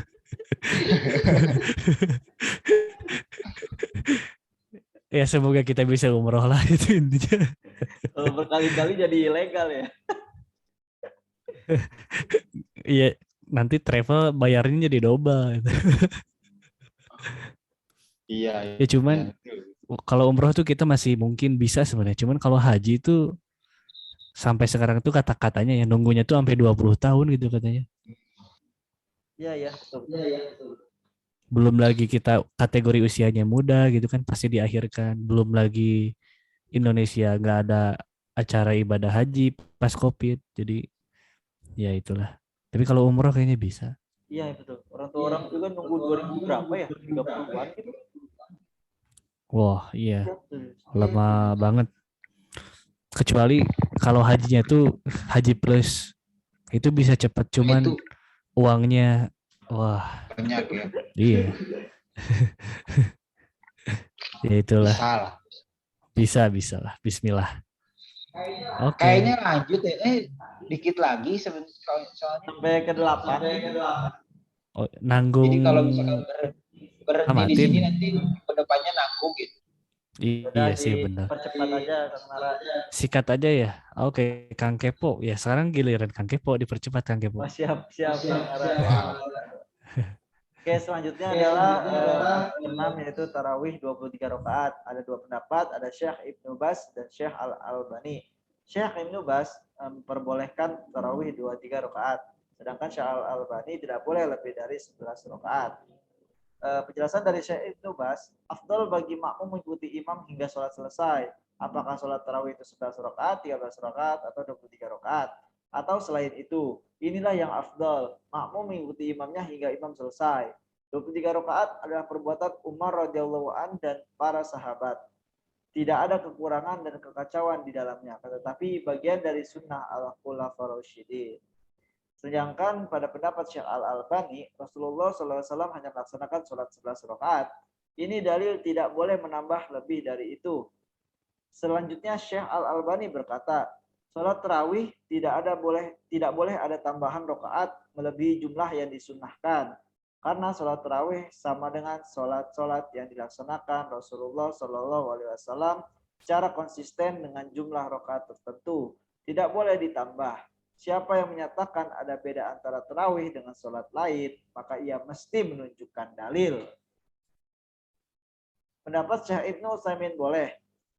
Speaker 1: Ya semoga kita bisa umroh lah itu intinya.
Speaker 3: Kalau berkali-kali jadi ilegal ya.
Speaker 1: Iya, nanti travel bayarnya jadi double gitu.
Speaker 2: Iya,
Speaker 1: Ya
Speaker 2: iya.
Speaker 1: cuman kalau umroh tuh kita masih mungkin bisa sebenarnya. Cuman kalau haji itu sampai sekarang tuh kata-katanya ya nunggunya tuh sampai 20 tahun gitu katanya.
Speaker 3: Iya ya, betul betul.
Speaker 1: Belum lagi kita kategori usianya muda gitu kan pasti diakhirkan. Belum lagi Indonesia nggak ada acara ibadah haji pas COVID. Jadi ya itulah. Tapi kalau umroh kayaknya bisa.
Speaker 3: Iya betul. Orang tua orang juga nunggu 2000 berapa ya? 30-an gitu.
Speaker 1: Wah, iya,
Speaker 3: Iya betul.
Speaker 1: lama banget. Kecuali kalau hajinya tuh haji plus itu bisa cepat
Speaker 2: Nah,
Speaker 1: cuman
Speaker 2: itu
Speaker 1: uangnya wah,
Speaker 2: banyak ya.
Speaker 1: iya, ya itulah.
Speaker 2: Bisa lah.
Speaker 1: Bisa bisa lah. Bismillah.
Speaker 2: Kayaknya
Speaker 1: Oke.
Speaker 2: lanjut ya. Dikit lagi soalnya.
Speaker 3: Sampai ke 8.
Speaker 1: Oh,
Speaker 2: Jadi
Speaker 1: nanggung
Speaker 2: kalau misalkan berhenti di
Speaker 1: amatin.
Speaker 2: sini nanti kedepannya nanggung gitu.
Speaker 3: Udah
Speaker 1: Iya sih benar.
Speaker 3: dipercepat aja Kang Nara.
Speaker 1: Sikat aja ya. Oke, Kang Kepo. Ya sekarang giliran Kang Kepo dipercepat Kang Kepo.
Speaker 3: Oh, siap siap Kang Nara.
Speaker 2: Wow.
Speaker 3: Oke, selanjutnya adalah keenam yaitu tarawih 23 rakaat. Ada dua pendapat, ada Syekh Ibnu Bas dan Syekh Al-Albani. Syekh Ibnu Bas memperbolehkan tarawih 23 rakaat. Sedangkan Syekh Al-Albani tidak boleh lebih dari 11 rakaat. Penjelasan dari Syekh Ibnu Bas, afdal bagi makmum mengikuti imam hingga sholat selesai. Apakah sholat tarawih itu 11 rakaat, 13 rakaat, atau 23 rakaat? Atau selain itu, inilah yang afdal, makmum mengikuti imamnya hingga imam selesai. 23 rakaat adalah perbuatan Umar radhiyallahu an dan para sahabat. Tidak ada kekurangan dan kekacauan di dalamnya, tetapi bagian dari sunnah al-khulafaur rasyidin. Sedangkan pada pendapat Syekh Al-Albani, Rasulullah SAW hanya melaksanakan sholat 11 rakaat. Ini dalil tidak boleh menambah lebih dari itu. Selanjutnya Syekh Al-Albani berkata, sholat tarawih tidak boleh ada tambahan rakaat melebihi jumlah yang disunnahkan. Karena sholat tarawih sama dengan sholat-sholat yang dilaksanakan Rasulullah SAW secara konsisten dengan jumlah rakaat tertentu. Tidak boleh ditambah. Siapa yang menyatakan ada beda antara tarawih dengan sholat lain, maka ia mesti menunjukkan dalil. Pendapat Syekh Ibnu Utsaimin boleh.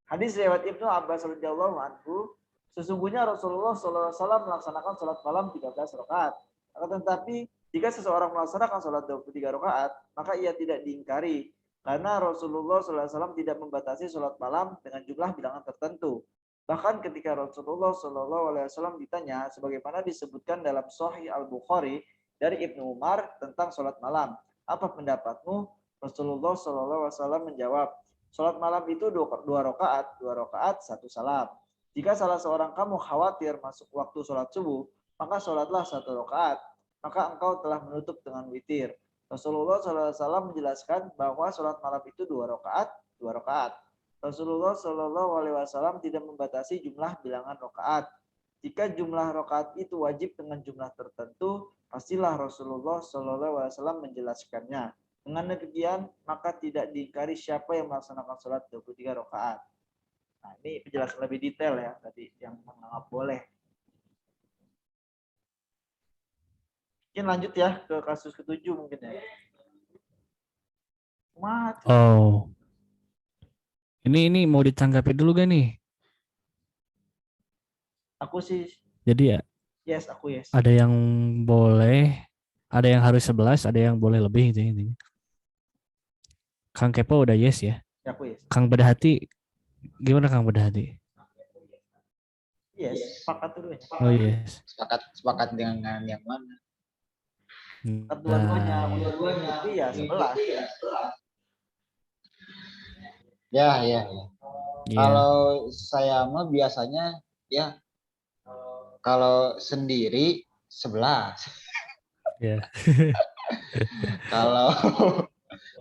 Speaker 3: Hadis riwayat Ibnu Abbas radhiyallahu anhu, sesungguhnya Rasulullah SAW melaksanakan sholat malam 13 rakaat. Akan tetapi jika seseorang melaksanakan sholat 23 rakaat, maka ia tidak diingkari karena Rasulullah SAW tidak membatasi sholat malam dengan jumlah bilangan tertentu. Bahkan ketika Rasulullah SAW ditanya, sebagaimana disebutkan dalam Sahih Al-Bukhari dari Ibnu Umar tentang sholat malam, apa pendapatmu? Rasulullah SAW menjawab, sholat malam itu dua rakaat, satu salam. Jika salah seorang kamu khawatir masuk waktu sholat subuh, maka sholatlah satu rakaat, maka engkau telah menutup dengan witir. Rasulullah SAW menjelaskan bahwa sholat malam itu dua rakaat. Rasulullah SAW tidak membatasi jumlah bilangan rakaat. Jika jumlah rakaat itu wajib dengan jumlah tertentu, pastilah Rasulullah SAW menjelaskannya. Dengan demikian, maka tidak diingkari siapa yang melaksanakan sholat 23 rakaat. Nah, ini penjelasan lebih detail ya tadi yang menganggap boleh. Mungkin lanjut ya ke kasus ke-7 mungkin ya. Mati.
Speaker 1: Oh. Ini mau ditanggapi dulu gak nih?
Speaker 3: Aku sih
Speaker 1: Jadi ya
Speaker 3: yes, aku yes.
Speaker 1: ada yang boleh, ada yang harus 11, ada yang boleh lebih gitu intinya. Kang Kepo udah yes ya.
Speaker 3: Ya, aku yes.
Speaker 1: Kang Bedahati gimana Kang Bedahati?
Speaker 3: Yes, sepakat dulu ya.
Speaker 1: Oh yes.
Speaker 2: Sepakat dengan yang mana?
Speaker 3: Dua-duanya itu ya 11.
Speaker 2: Ya.
Speaker 1: Iya.
Speaker 2: Kalau saya mah biasanya ya kalau sendiri 11.
Speaker 1: Ya.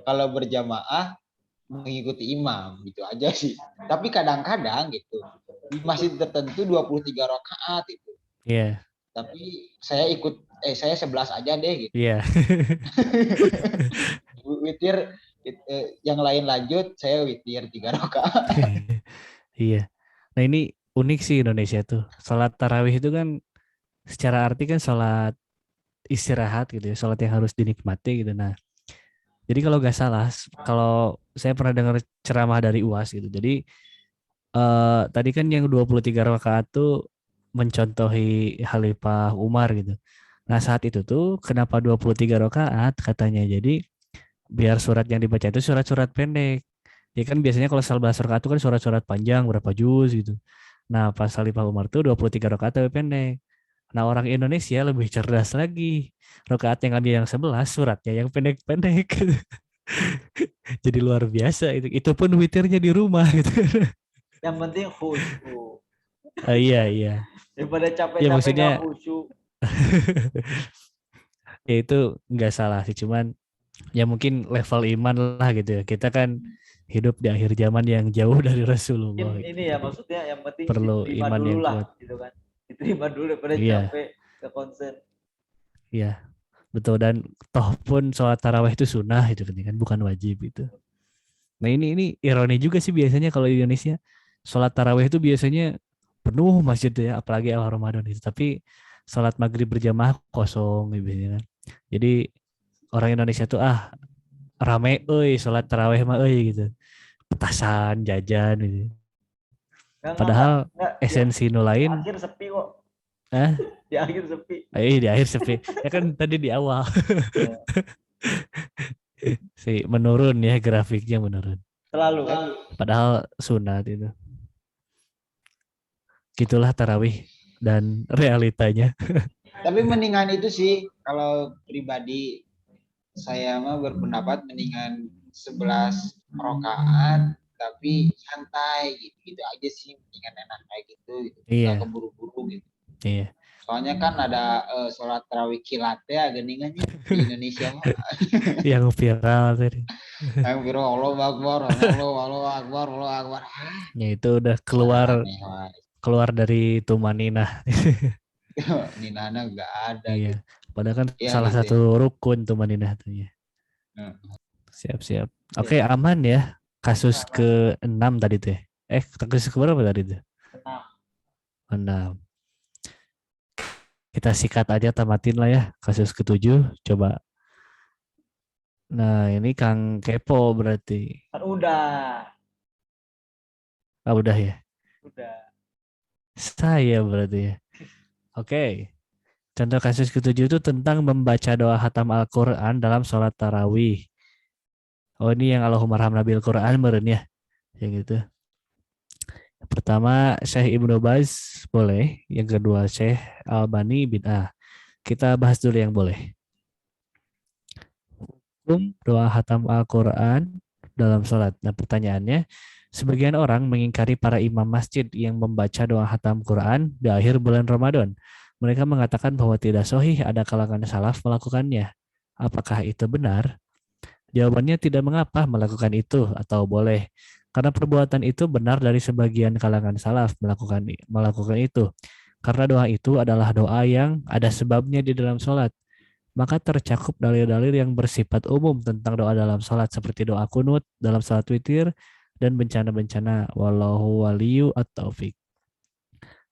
Speaker 2: Kalau berjamaah mengikuti imam gitu aja sih. Tapi kadang-kadang gitu di masjid tertentu 23 rakaat itu.
Speaker 1: Iya.
Speaker 2: Tapi saya 11 aja deh gitu.
Speaker 1: Iya.
Speaker 2: Witir yang lain lanjut, saya witir 3 rakaat.
Speaker 1: Iya. Nah ini unik sih Indonesia tuh. Sholat tarawih itu kan secara arti kan sholat istirahat gitu ya, sholat yang harus dinikmati gitu. Nah, jadi kalau nggak salah, kalau saya pernah dengar ceramah dari UAS gitu. Jadi tadi kan yang 23 rakaat tuh mencontohi Khalifah Umar gitu. Nah, saat itu tuh kenapa 23 rakaat katanya? Jadi biar surat yang dibaca itu surat-surat pendek. Ya kan biasanya kalau 11 rakaat itu kan surat-surat panjang berapa juz gitu. Nah, pas Khalifah Umar tuh 23 rakaat tapi pendek. Nah, orang Indonesia lebih cerdas lagi. Rakaat yang ambil yang 11, suratnya yang pendek-pendek. Jadi luar biasa itu. Itu pun witirnya di rumah gitu.
Speaker 3: Yang penting khusyuk.
Speaker 1: Iya, iya.
Speaker 3: Daripada
Speaker 1: Ya
Speaker 3: capek-capek
Speaker 1: maksudnya
Speaker 3: nggak khusyuk.
Speaker 1: ya itu nggak salah sih. Cuman ya mungkin level iman lah gitu ya. Kita kan hidup di akhir zaman yang jauh dari
Speaker 3: Mungkin
Speaker 1: Rasulullah gitu.
Speaker 3: ini ya
Speaker 1: Jadi
Speaker 3: maksudnya yang penting
Speaker 1: perlu
Speaker 3: diterima
Speaker 1: iman
Speaker 3: dulu
Speaker 1: yang
Speaker 3: lah
Speaker 1: kuat.
Speaker 3: gitu kan. Diterima dulu daripada
Speaker 1: Iya,
Speaker 3: capek ke konsen.
Speaker 1: iya. Betul, dan toh pun sholat tarawih itu sunnah itu kan bukan wajib itu. Nah ini ironi juga sih biasanya kalau di Indonesia sholat tarawih itu biasanya penuh masjid ya, apalagi awal Ramadan itu. Tapi sholat maghrib berjamaah kosong gitu biasanya kan. Jadi orang Indonesia tuh rame sholat tarawih mah gitu. Petasan, jajan gitu. Padahal
Speaker 3: Enggak,
Speaker 1: esensi nu
Speaker 3: di
Speaker 1: lain
Speaker 3: akhir sepi kok.
Speaker 1: eh
Speaker 3: Di akhir sepi.
Speaker 1: di akhir sepi. Ya kan tadi di awal
Speaker 3: Ya,
Speaker 1: sih menurun ya, grafiknya menurun.
Speaker 3: selalu kan.
Speaker 1: Padahal sunat itu. Gitulah tarawih dan realitanya.
Speaker 2: Tapi mendingan itu sih kalau pribadi saya mah berpendapat mendingan 11 rakaat tapi santai gitu, gitu aja sih, mendingan enak kayak gitu, gitu. Nggak
Speaker 1: Iya,
Speaker 2: keburu-buru gitu.
Speaker 1: iya.
Speaker 2: Soalnya kan ada sholat tarawih kilat ya geningannya di Indonesia mah.
Speaker 1: Yang viral tadi.
Speaker 2: Yang biro Allah Akbar, Allah Akbar, Allah Akbar.
Speaker 1: Ya itu udah keluar
Speaker 2: Aneh wah.
Speaker 1: keluar dari Tumaninah.
Speaker 2: Ninana nggak ada
Speaker 1: Iya.
Speaker 2: gitu.
Speaker 1: Padahal kan
Speaker 2: Ya
Speaker 1: salah
Speaker 2: gitu
Speaker 1: satu
Speaker 2: ya.
Speaker 1: rukun Tumaninah tuh ya.
Speaker 2: Hmm.
Speaker 1: Siap-siap. Oke, aman ya. Kasus ke-6 tadi tuh ya. Kasus ke berapa tadi tuh?
Speaker 3: Tenang.
Speaker 1: 6. Kita sikat aja, tamatin lah ya. Kasus ke-7. Coba. Nah, ini Kang Kepo berarti.
Speaker 3: Kan udah.
Speaker 1: Udah ya.
Speaker 3: Udah.
Speaker 1: Saya berarti ya. Oke. Contoh kasus ke-7 itu tentang membaca doa hatam Al-Quran dalam sholat tarawih. Oh, ini yang Allahumma arhamna bil Quran meren ya. Yang gitu. Pertama, Syekh Ibnu Baz boleh. Yang kedua, Syekh Albani bid'ah. Kita bahas dulu yang boleh. Hukum doa hatam Al-Quran dalam sholat. Nah, pertanyaannya, sebagian orang mengingkari para imam masjid yang membaca doa hatam Quran di akhir bulan Ramadan. Mereka mengatakan bahwa tidak sahih ada kalangan salaf melakukannya. Apakah itu benar? Jawabannya tidak mengapa melakukan itu atau boleh. Karena perbuatan itu benar dari sebagian kalangan salaf melakukan itu. Karena doa itu adalah doa yang ada sebabnya di dalam sholat. Maka tercakup dalil-dalil yang bersifat umum tentang doa dalam sholat seperti doa kunut dalam sholat witir dan bencana-bencana. Wallahu waliyu at-taufiq.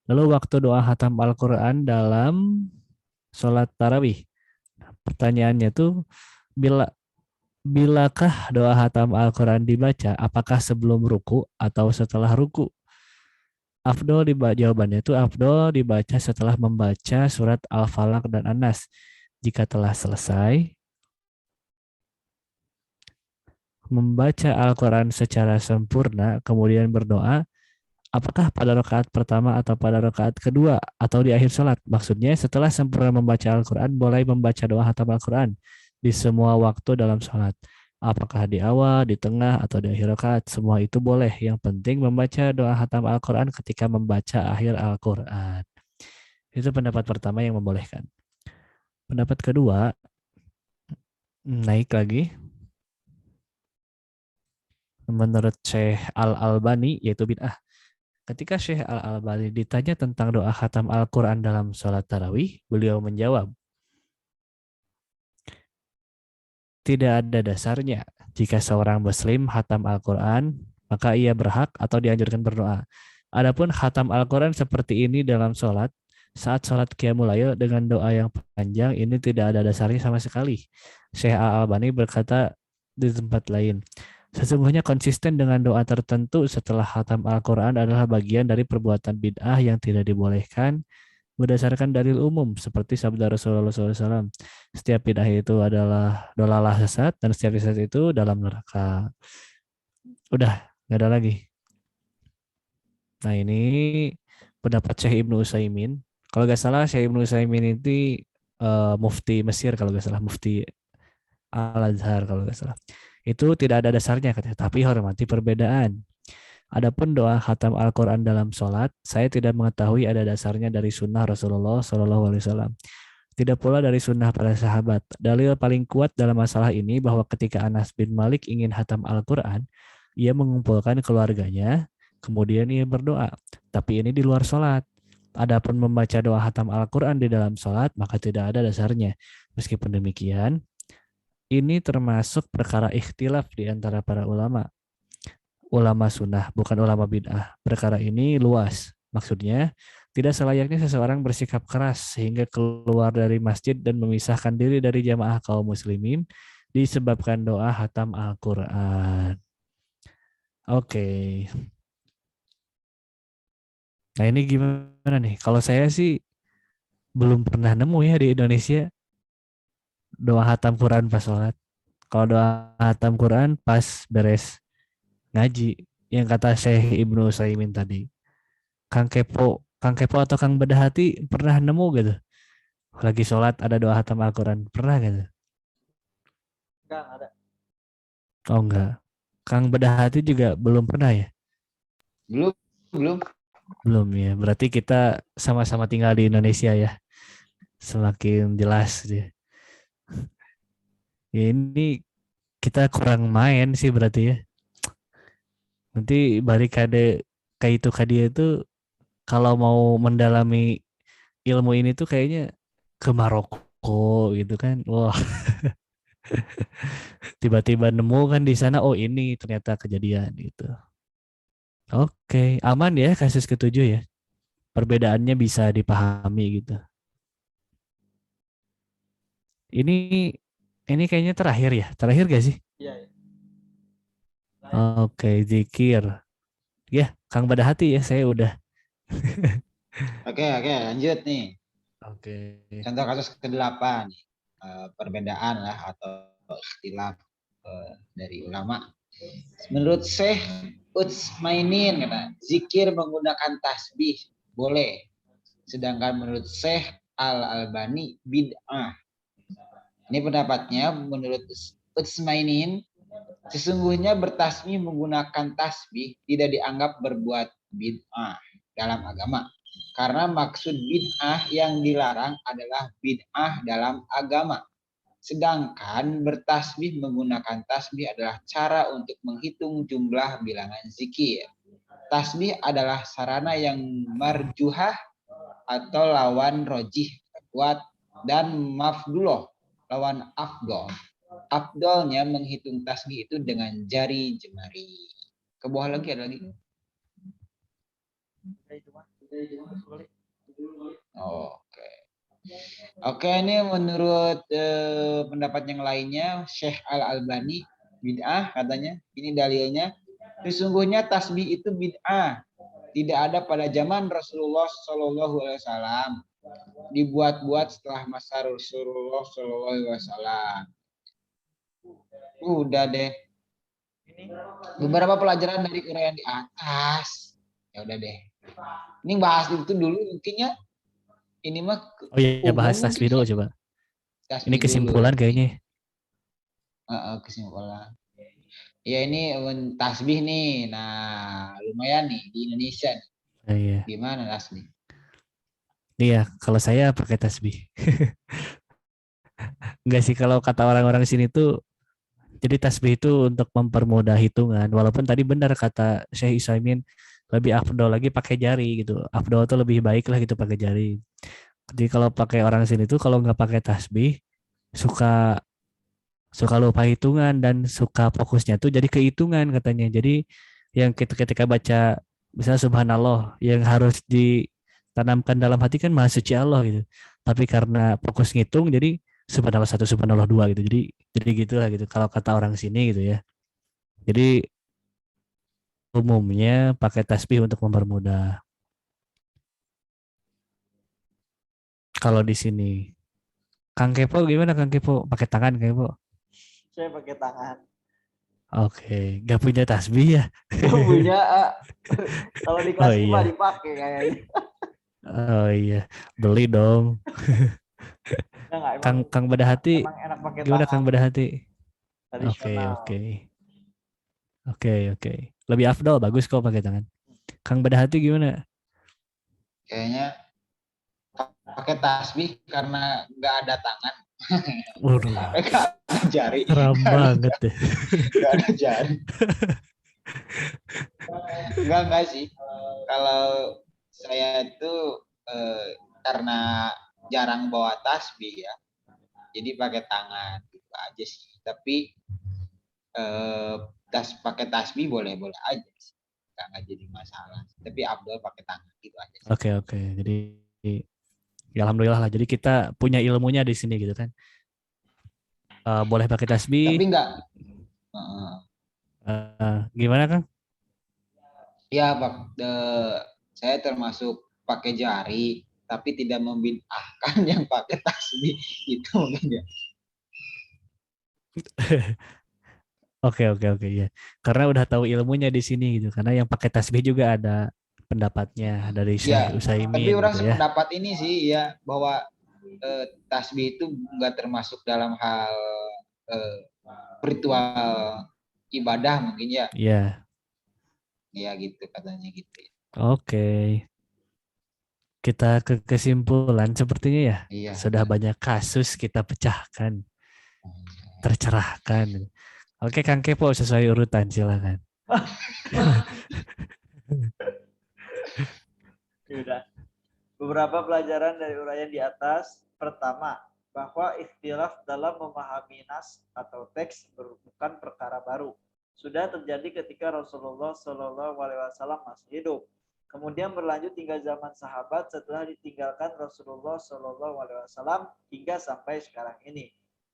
Speaker 1: Lalu waktu doa hatam Al-Quran dalam sholat tarawih. Pertanyaannya tuh, bilakah doa hatam Al-Quran dibaca, apakah sebelum ruku atau setelah ruku? Jawabannya itu afdol dibaca setelah membaca surat Al-Falaq dan An-Nas. Jika telah selesai membaca Al-Quran secara sempurna, kemudian berdoa, apakah pada rakaat pertama atau pada rakaat kedua atau di akhir sholat? Maksudnya setelah sempurna membaca Al-Quran, boleh membaca doa hatam Al-Quran di semua waktu dalam sholat. Apakah di awal, di tengah, atau di akhir rakaat? Semua itu boleh. Yang penting membaca doa hatam Al-Quran ketika membaca akhir Al-Quran. Itu pendapat pertama yang membolehkan. Pendapat kedua, naik lagi. Menurut Syekh Al-Albani, yaitu bid'ah. Ketika Syekh Al-Albani ditanya tentang doa khatam Al-Quran dalam sholat tarawih, beliau menjawab, tidak ada dasarnya. Jika seorang muslim khatam Al-Quran, maka ia berhak atau dianjurkan berdoa. Adapun khatam Al-Quran seperti ini dalam sholat, saat sholat qiyamul lail dengan doa yang panjang ini tidak ada dasarnya sama sekali. Syekh Al-Albani berkata di tempat lain, sesungguhnya konsisten dengan doa tertentu setelah khatam Al-Quran adalah bagian dari perbuatan bid'ah yang tidak dibolehkan berdasarkan dalil umum seperti sabda Rasulullah SAW. Setiap bid'ah itu adalah dolalah sesat dan setiap sesat itu dalam neraka. Udah, nggak ada lagi. Nah ini pendapat Syekh Ibnu Utsaimin. Kalau nggak salah Syekh Ibnu Utsaimin itu mufti Mesir kalau nggak salah, mufti Al-Azhar kalau nggak salah. Itu tidak ada dasarnya katanya, tapi hormati perbedaan. Adapun doa khatam Al-Quran dalam sholat, saya tidak mengetahui ada dasarnya dari sunnah Rasulullah SAW. Tidak pula dari sunnah para sahabat. Dalil paling kuat dalam masalah ini bahwa ketika Anas bin Malik ingin khatam Al-Quran, ia mengumpulkan keluarganya, kemudian ia berdoa. Tapi ini di luar sholat. Adapun membaca doa khatam Al-Quran di dalam sholat, maka tidak ada dasarnya. Meskipun demikian, ini termasuk perkara ikhtilaf di antara para ulama. Ulama sunnah, bukan ulama bid'ah. Perkara ini luas. Maksudnya, tidak selayaknya seseorang bersikap keras sehingga keluar dari masjid dan memisahkan diri dari jamaah kaum muslimin disebabkan doa khatam Al-Quran. Oke. Nah ini gimana nih? Kalau saya sih belum pernah nemu ya di Indonesia doa khatam Quran pas sholat. Kalau doa khatam Quran pas beres ngaji, yang kata Syekh Ibnu Utsaimin tadi. Kang Kepo atau Kang Bedah Hati pernah nemu gitu? Lagi sholat ada doa khatam Al-Quran. Pernah gitu?
Speaker 3: Enggak ada.
Speaker 1: Oh enggak. Kang Bedah Hati juga belum pernah ya?
Speaker 2: Belum.
Speaker 1: Belum ya. Berarti kita sama-sama tinggal di Indonesia ya. Semakin jelas dia. Ya ini kita kurang main sih berarti ya. Nanti balik kayak itu dia itu kalau mau mendalami ilmu ini tuh kayaknya ke Maroko gitu kan. Wah, tiba-tiba nemu kan di sana, oh ini ternyata kejadian gitu. Oke, aman ya kasus ketujuh ya. Perbedaannya bisa dipahami gitu. Ini kayaknya terakhir ya. Terakhir gak sih?
Speaker 3: Iya, iya.
Speaker 1: Oke, zikir. Ya, Kang Badahati ya, saya udah.
Speaker 2: Oke, lanjut nih.
Speaker 1: Oke.
Speaker 2: Contoh kasus ke-8 nih. Perbedaan lah atau istilah dari ulama. Menurut Syekh Utsmainin, zikir menggunakan tasbih boleh. Sedangkan menurut Syekh Al-Albani bid'ah. Ini pendapatnya menurut Utsmainin, sesungguhnya bertasbih menggunakan tasbih tidak dianggap berbuat bid'ah dalam agama. Karena maksud bid'ah yang dilarang adalah bid'ah dalam agama. Sedangkan bertasbih menggunakan tasbih adalah cara untuk menghitung jumlah bilangan zikir. Tasbih adalah sarana yang marjuhah atau lawan rojih kuat dan mafduloh lawan afdol. Afdolnya menghitung tasbih itu dengan jari jemari. Ke bawah lagi ada lagi. Oke, ini menurut pendapat yang lainnya, Syekh Al-Albani bid'ah katanya. Ini dalilnya. Sesungguhnya tasbih itu bid'ah. Tidak ada pada zaman Rasulullah Shallallahu Alaihi Wasallam. Dibuat-buat setelah masa Rasulullah Shallallahu Alaihi Wasallam. Udah deh. Beberapa pelajaran dari uraian di atas. Ya udah deh. Ini bahas itu dulu mungkinnya. Ini mah
Speaker 1: oh iya, bahas tasbih dulu coba. Ini kesimpulan dulu. Kayaknya.
Speaker 2: Kesimpulan. Ya ini tasbih nih. Nah, lumayan nih di Indonesia.
Speaker 1: Iya.
Speaker 2: Gimana tasbih?
Speaker 1: Iya, kalau saya pakai tasbih. Enggak sih, kalau kata orang-orang sini tuh, jadi tasbih itu untuk mempermudah hitungan. Walaupun tadi benar kata Syekh Utsaimin, lebih afdol lagi pakai jari gitu. Afdol tuh lebih baik lah gitu pakai jari. Jadi kalau pakai orang sini tuh kalau nggak pakai tasbih, suka lupa hitungan dan suka fokusnya tuh jadi kehitungan katanya. Jadi yang ketika baca misalnya subhanallah yang harus tanamkan dalam hati kan maha suci Allah gitu. Tapi karena fokus ngitung jadi subhanallah satu subhanallah dua gitu. Jadi gitulah gitu kalau kata orang sini gitu ya. Jadi umumnya pakai tasbih untuk mempermudah. Kalau di sini, Kang Kepo gimana Kang Kepo? Pakai tangan Kepo?
Speaker 3: Saya pakai tangan.
Speaker 1: Oke, gak punya tasbih ya?
Speaker 3: Gak punya. Kalau di
Speaker 1: Oh
Speaker 3: kelas IPA
Speaker 1: iya,
Speaker 3: dipakai kayaknya.
Speaker 1: oh iya, beli dong.
Speaker 3: Enggak,
Speaker 1: Kang Badahati,
Speaker 3: emang enak pakai
Speaker 1: gimana
Speaker 3: tangan
Speaker 1: Kang Badahati? Oke,
Speaker 3: tradisional.
Speaker 1: oke, oke. Lebih afdol, bagus kok pakai tangan. Kang Badahati gimana?
Speaker 2: Kayaknya pakai tasbih karena nggak ada tangan.
Speaker 1: Waduh,
Speaker 2: Nggak ada jari.
Speaker 1: seram banget deh.
Speaker 2: Nggak ada jari. Enggak sih. Kalau saya itu karena jarang bawa tasbih ya, jadi pakai tangan gitu aja sih. Tapi pakai tasbih boleh-boleh aja sih. Nggak jadi masalah. Tapi Abdul pakai tangan gitu aja sih.
Speaker 1: Oke. Jadi ya alhamdulillah lah. Jadi kita punya ilmunya di sini gitu kan. Boleh pakai tasbih.
Speaker 2: Tapi enggak.
Speaker 1: Gimana Kang?
Speaker 2: Ya, Pak. Saya termasuk pakai jari, tapi tidak membid'ahkan yang pakai tasbih itu mungkin ya.
Speaker 1: Oke ya. Karena udah tahu ilmunya di sini gitu. Karena yang pakai tasbih juga ada pendapatnya dari Syekh
Speaker 2: Ya, tapi
Speaker 1: Utsaimin
Speaker 2: orang
Speaker 1: gitu ya.
Speaker 2: sependapat ini sih ya bahwa tasbih itu nggak termasuk dalam hal ritual ibadah mungkin ya.
Speaker 1: Iya.
Speaker 2: Ya gitu katanya gitu.
Speaker 1: Oke. Kita ke kesimpulan sepertinya ya.
Speaker 2: Iya.
Speaker 1: Sudah banyak kasus kita pecahkan, tercerahkan. Oke Kang Kepo sesuai urutan silakan.
Speaker 3: Sudah. Beberapa pelajaran dari uraian di atas. Pertama, bahwa ikhtilaf dalam memahami nas atau teks bukan perkara baru. Sudah terjadi ketika Rasulullah Shallallahu Alaihi Wasallam masih hidup. Kemudian berlanjut hingga zaman sahabat setelah ditinggalkan Rasulullah Shallallahu Alaihi Wasallam hingga sampai sekarang ini.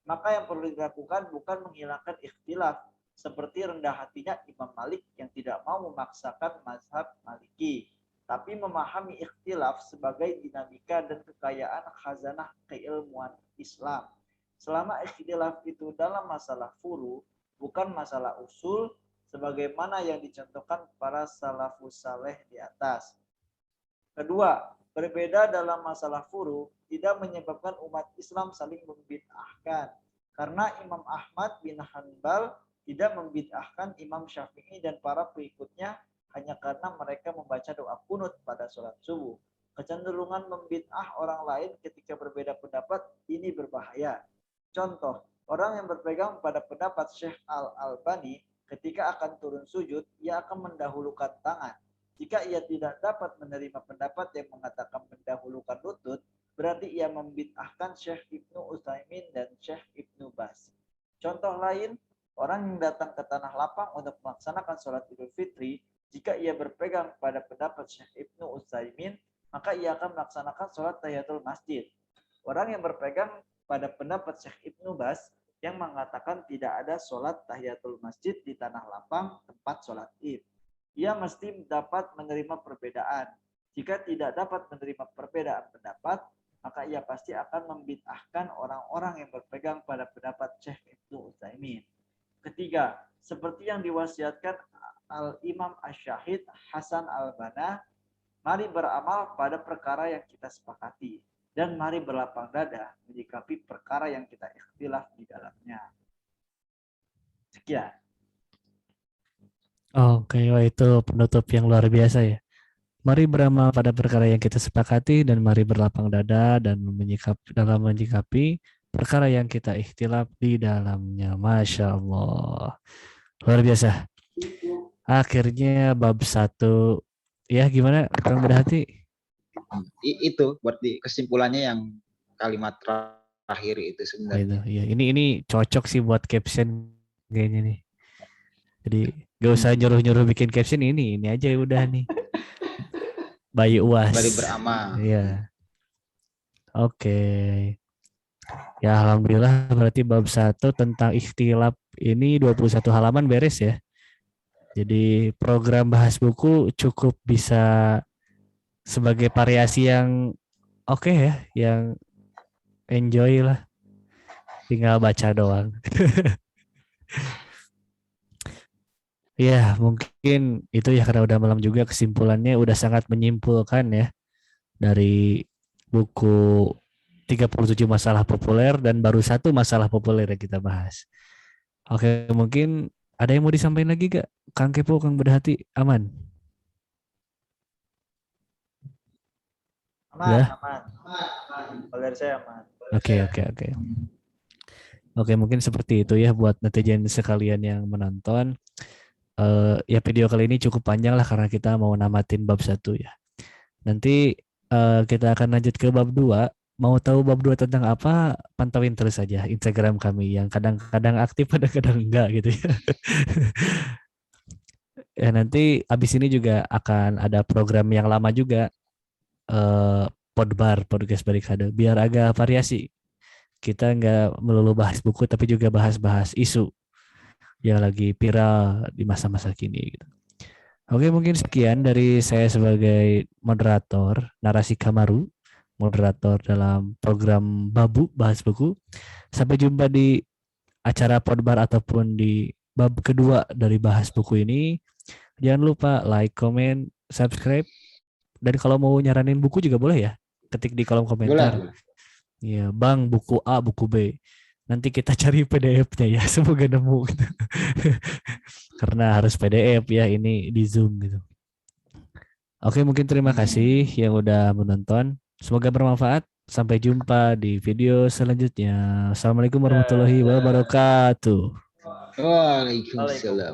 Speaker 3: Maka yang perlu dilakukan bukan menghilangkan ikhtilaf, seperti rendah hatinya Imam Malik yang tidak mau memaksakan mazhab Maliki, tapi memahami ikhtilaf sebagai dinamika dan kekayaan khazanah keilmuan Islam. Selama ikhtilaf itu dalam masalah furu, bukan masalah usul, sebagaimana yang dicontohkan para salafus saleh di atas. Kedua, berbeda dalam masalah furu tidak menyebabkan umat Islam saling membid'ahkan. Karena Imam Ahmad bin Hanbal tidak membid'ahkan Imam Syafi'i dan para pengikutnya hanya karena mereka membaca doa kunut pada sholat subuh. Kecenderungan membid'ah orang lain ketika berbeda pendapat ini berbahaya. Contoh, orang yang berpegang pada pendapat Syekh Al-Albani ketika akan turun sujud, ia akan mendahulukan tangan. Jika ia tidak dapat menerima pendapat yang mengatakan mendahulukan lutut, berarti ia membid'ahkan Syekh Ibnu Utsaimin dan Syekh Ibnu Baz. Contoh lain, orang yang datang ke tanah lapang untuk melaksanakan sholat Idul Fitri, jika ia berpegang pada pendapat Syekh Ibnu Utsaimin, maka ia akan melaksanakan sholat tahiyatul masjid. Orang yang berpegang pada pendapat Syekh Ibnu Baz yang mengatakan tidak ada sholat tahiyatul masjid di tanah lapang tempat sholat Id, ia mesti dapat menerima perbedaan. Jika tidak dapat menerima perbedaan pendapat, maka ia pasti akan membid'ahkan orang-orang yang berpegang pada pendapat Syekh Ibnu Utsaimin. Ketiga, seperti yang diwasiatkan Al-Imam Asy-Syahid Hasan Al-Banna, mari beramal pada perkara yang kita sepakati, dan mari berlapang dada menyikapi perkara yang kita ikhtilaf di dalamnya. Sekian.
Speaker 1: Oke, wah itu penutup yang luar biasa ya. Mari beramal pada perkara yang kita sepakati dan mari berlapang dada dan menyikapi perkara yang kita ikhtilaf di dalamnya. Masya Allah. Luar biasa. Akhirnya bab 1. Ya gimana Kang Badahati?
Speaker 2: Itu berarti kesimpulannya yang kalimat terakhir itu sebenarnya.
Speaker 1: Iya, ini cocok sih buat caption kayaknya nih. Jadi gak usah nyuruh-nyuruh bikin caption ini aja udah nih. Bayi UAS.
Speaker 2: Kembali beramal.
Speaker 1: Iya. Oke. Ya alhamdulillah berarti bab 1 tentang ikhtilaf ini 21 halaman beres ya. Jadi program bahas buku cukup bisa sebagai variasi yang oke ya, yang enjoy lah. Tinggal baca doang. Ya mungkin itu ya karena udah malam juga, kesimpulannya udah sangat menyimpulkan ya dari buku 37 masalah populer dan baru satu masalah populer yang kita bahas. Oke, mungkin ada yang mau disampaikan lagi gak? Kang Kepo, Kang Bedahati, aman?
Speaker 3: Aman,
Speaker 1: Udah?
Speaker 3: aman. Kalau dari saya aman.
Speaker 1: Oke. Oke, mungkin seperti itu ya buat netizen sekalian yang menonton. Ya video kali ini cukup panjang lah karena kita mau namatin bab 1 ya. Nanti kita akan lanjut ke bab 2. Mau tahu bab 2 tentang apa? Pantauin terus saja Instagram kami yang kadang-kadang aktif, kadang-kadang enggak gitu ya. Ya nanti abis ini juga akan ada program yang lama juga, Podbar, Podcast Barikade, biar agak variasi. Kita nggak melulu bahas buku tapi juga bahas-bahas isu yang lagi viral di masa-masa kini gitu. Oke, mungkin sekian dari saya sebagai moderator Narasi Kamaru, moderator dalam program Babu Bahas Buku. Sampai jumpa di acara Podbar ataupun di bab kedua dari Bahas Buku ini. Jangan lupa like, comment, subscribe. Dan kalau mau nyaranin buku juga boleh ya. Ketik di kolom komentar.
Speaker 2: Boleh.
Speaker 1: Iya, Bang, buku A, buku B. Nanti kita cari PDF-nya ya. Semoga nemu gitu. Karena harus PDF ya, ini di Zoom gitu. Oke, mungkin terima kasih yang udah menonton. Semoga bermanfaat. Sampai jumpa di video selanjutnya. Assalamualaikum warahmatullahi wabarakatuh.
Speaker 2: Waalaikumsalam.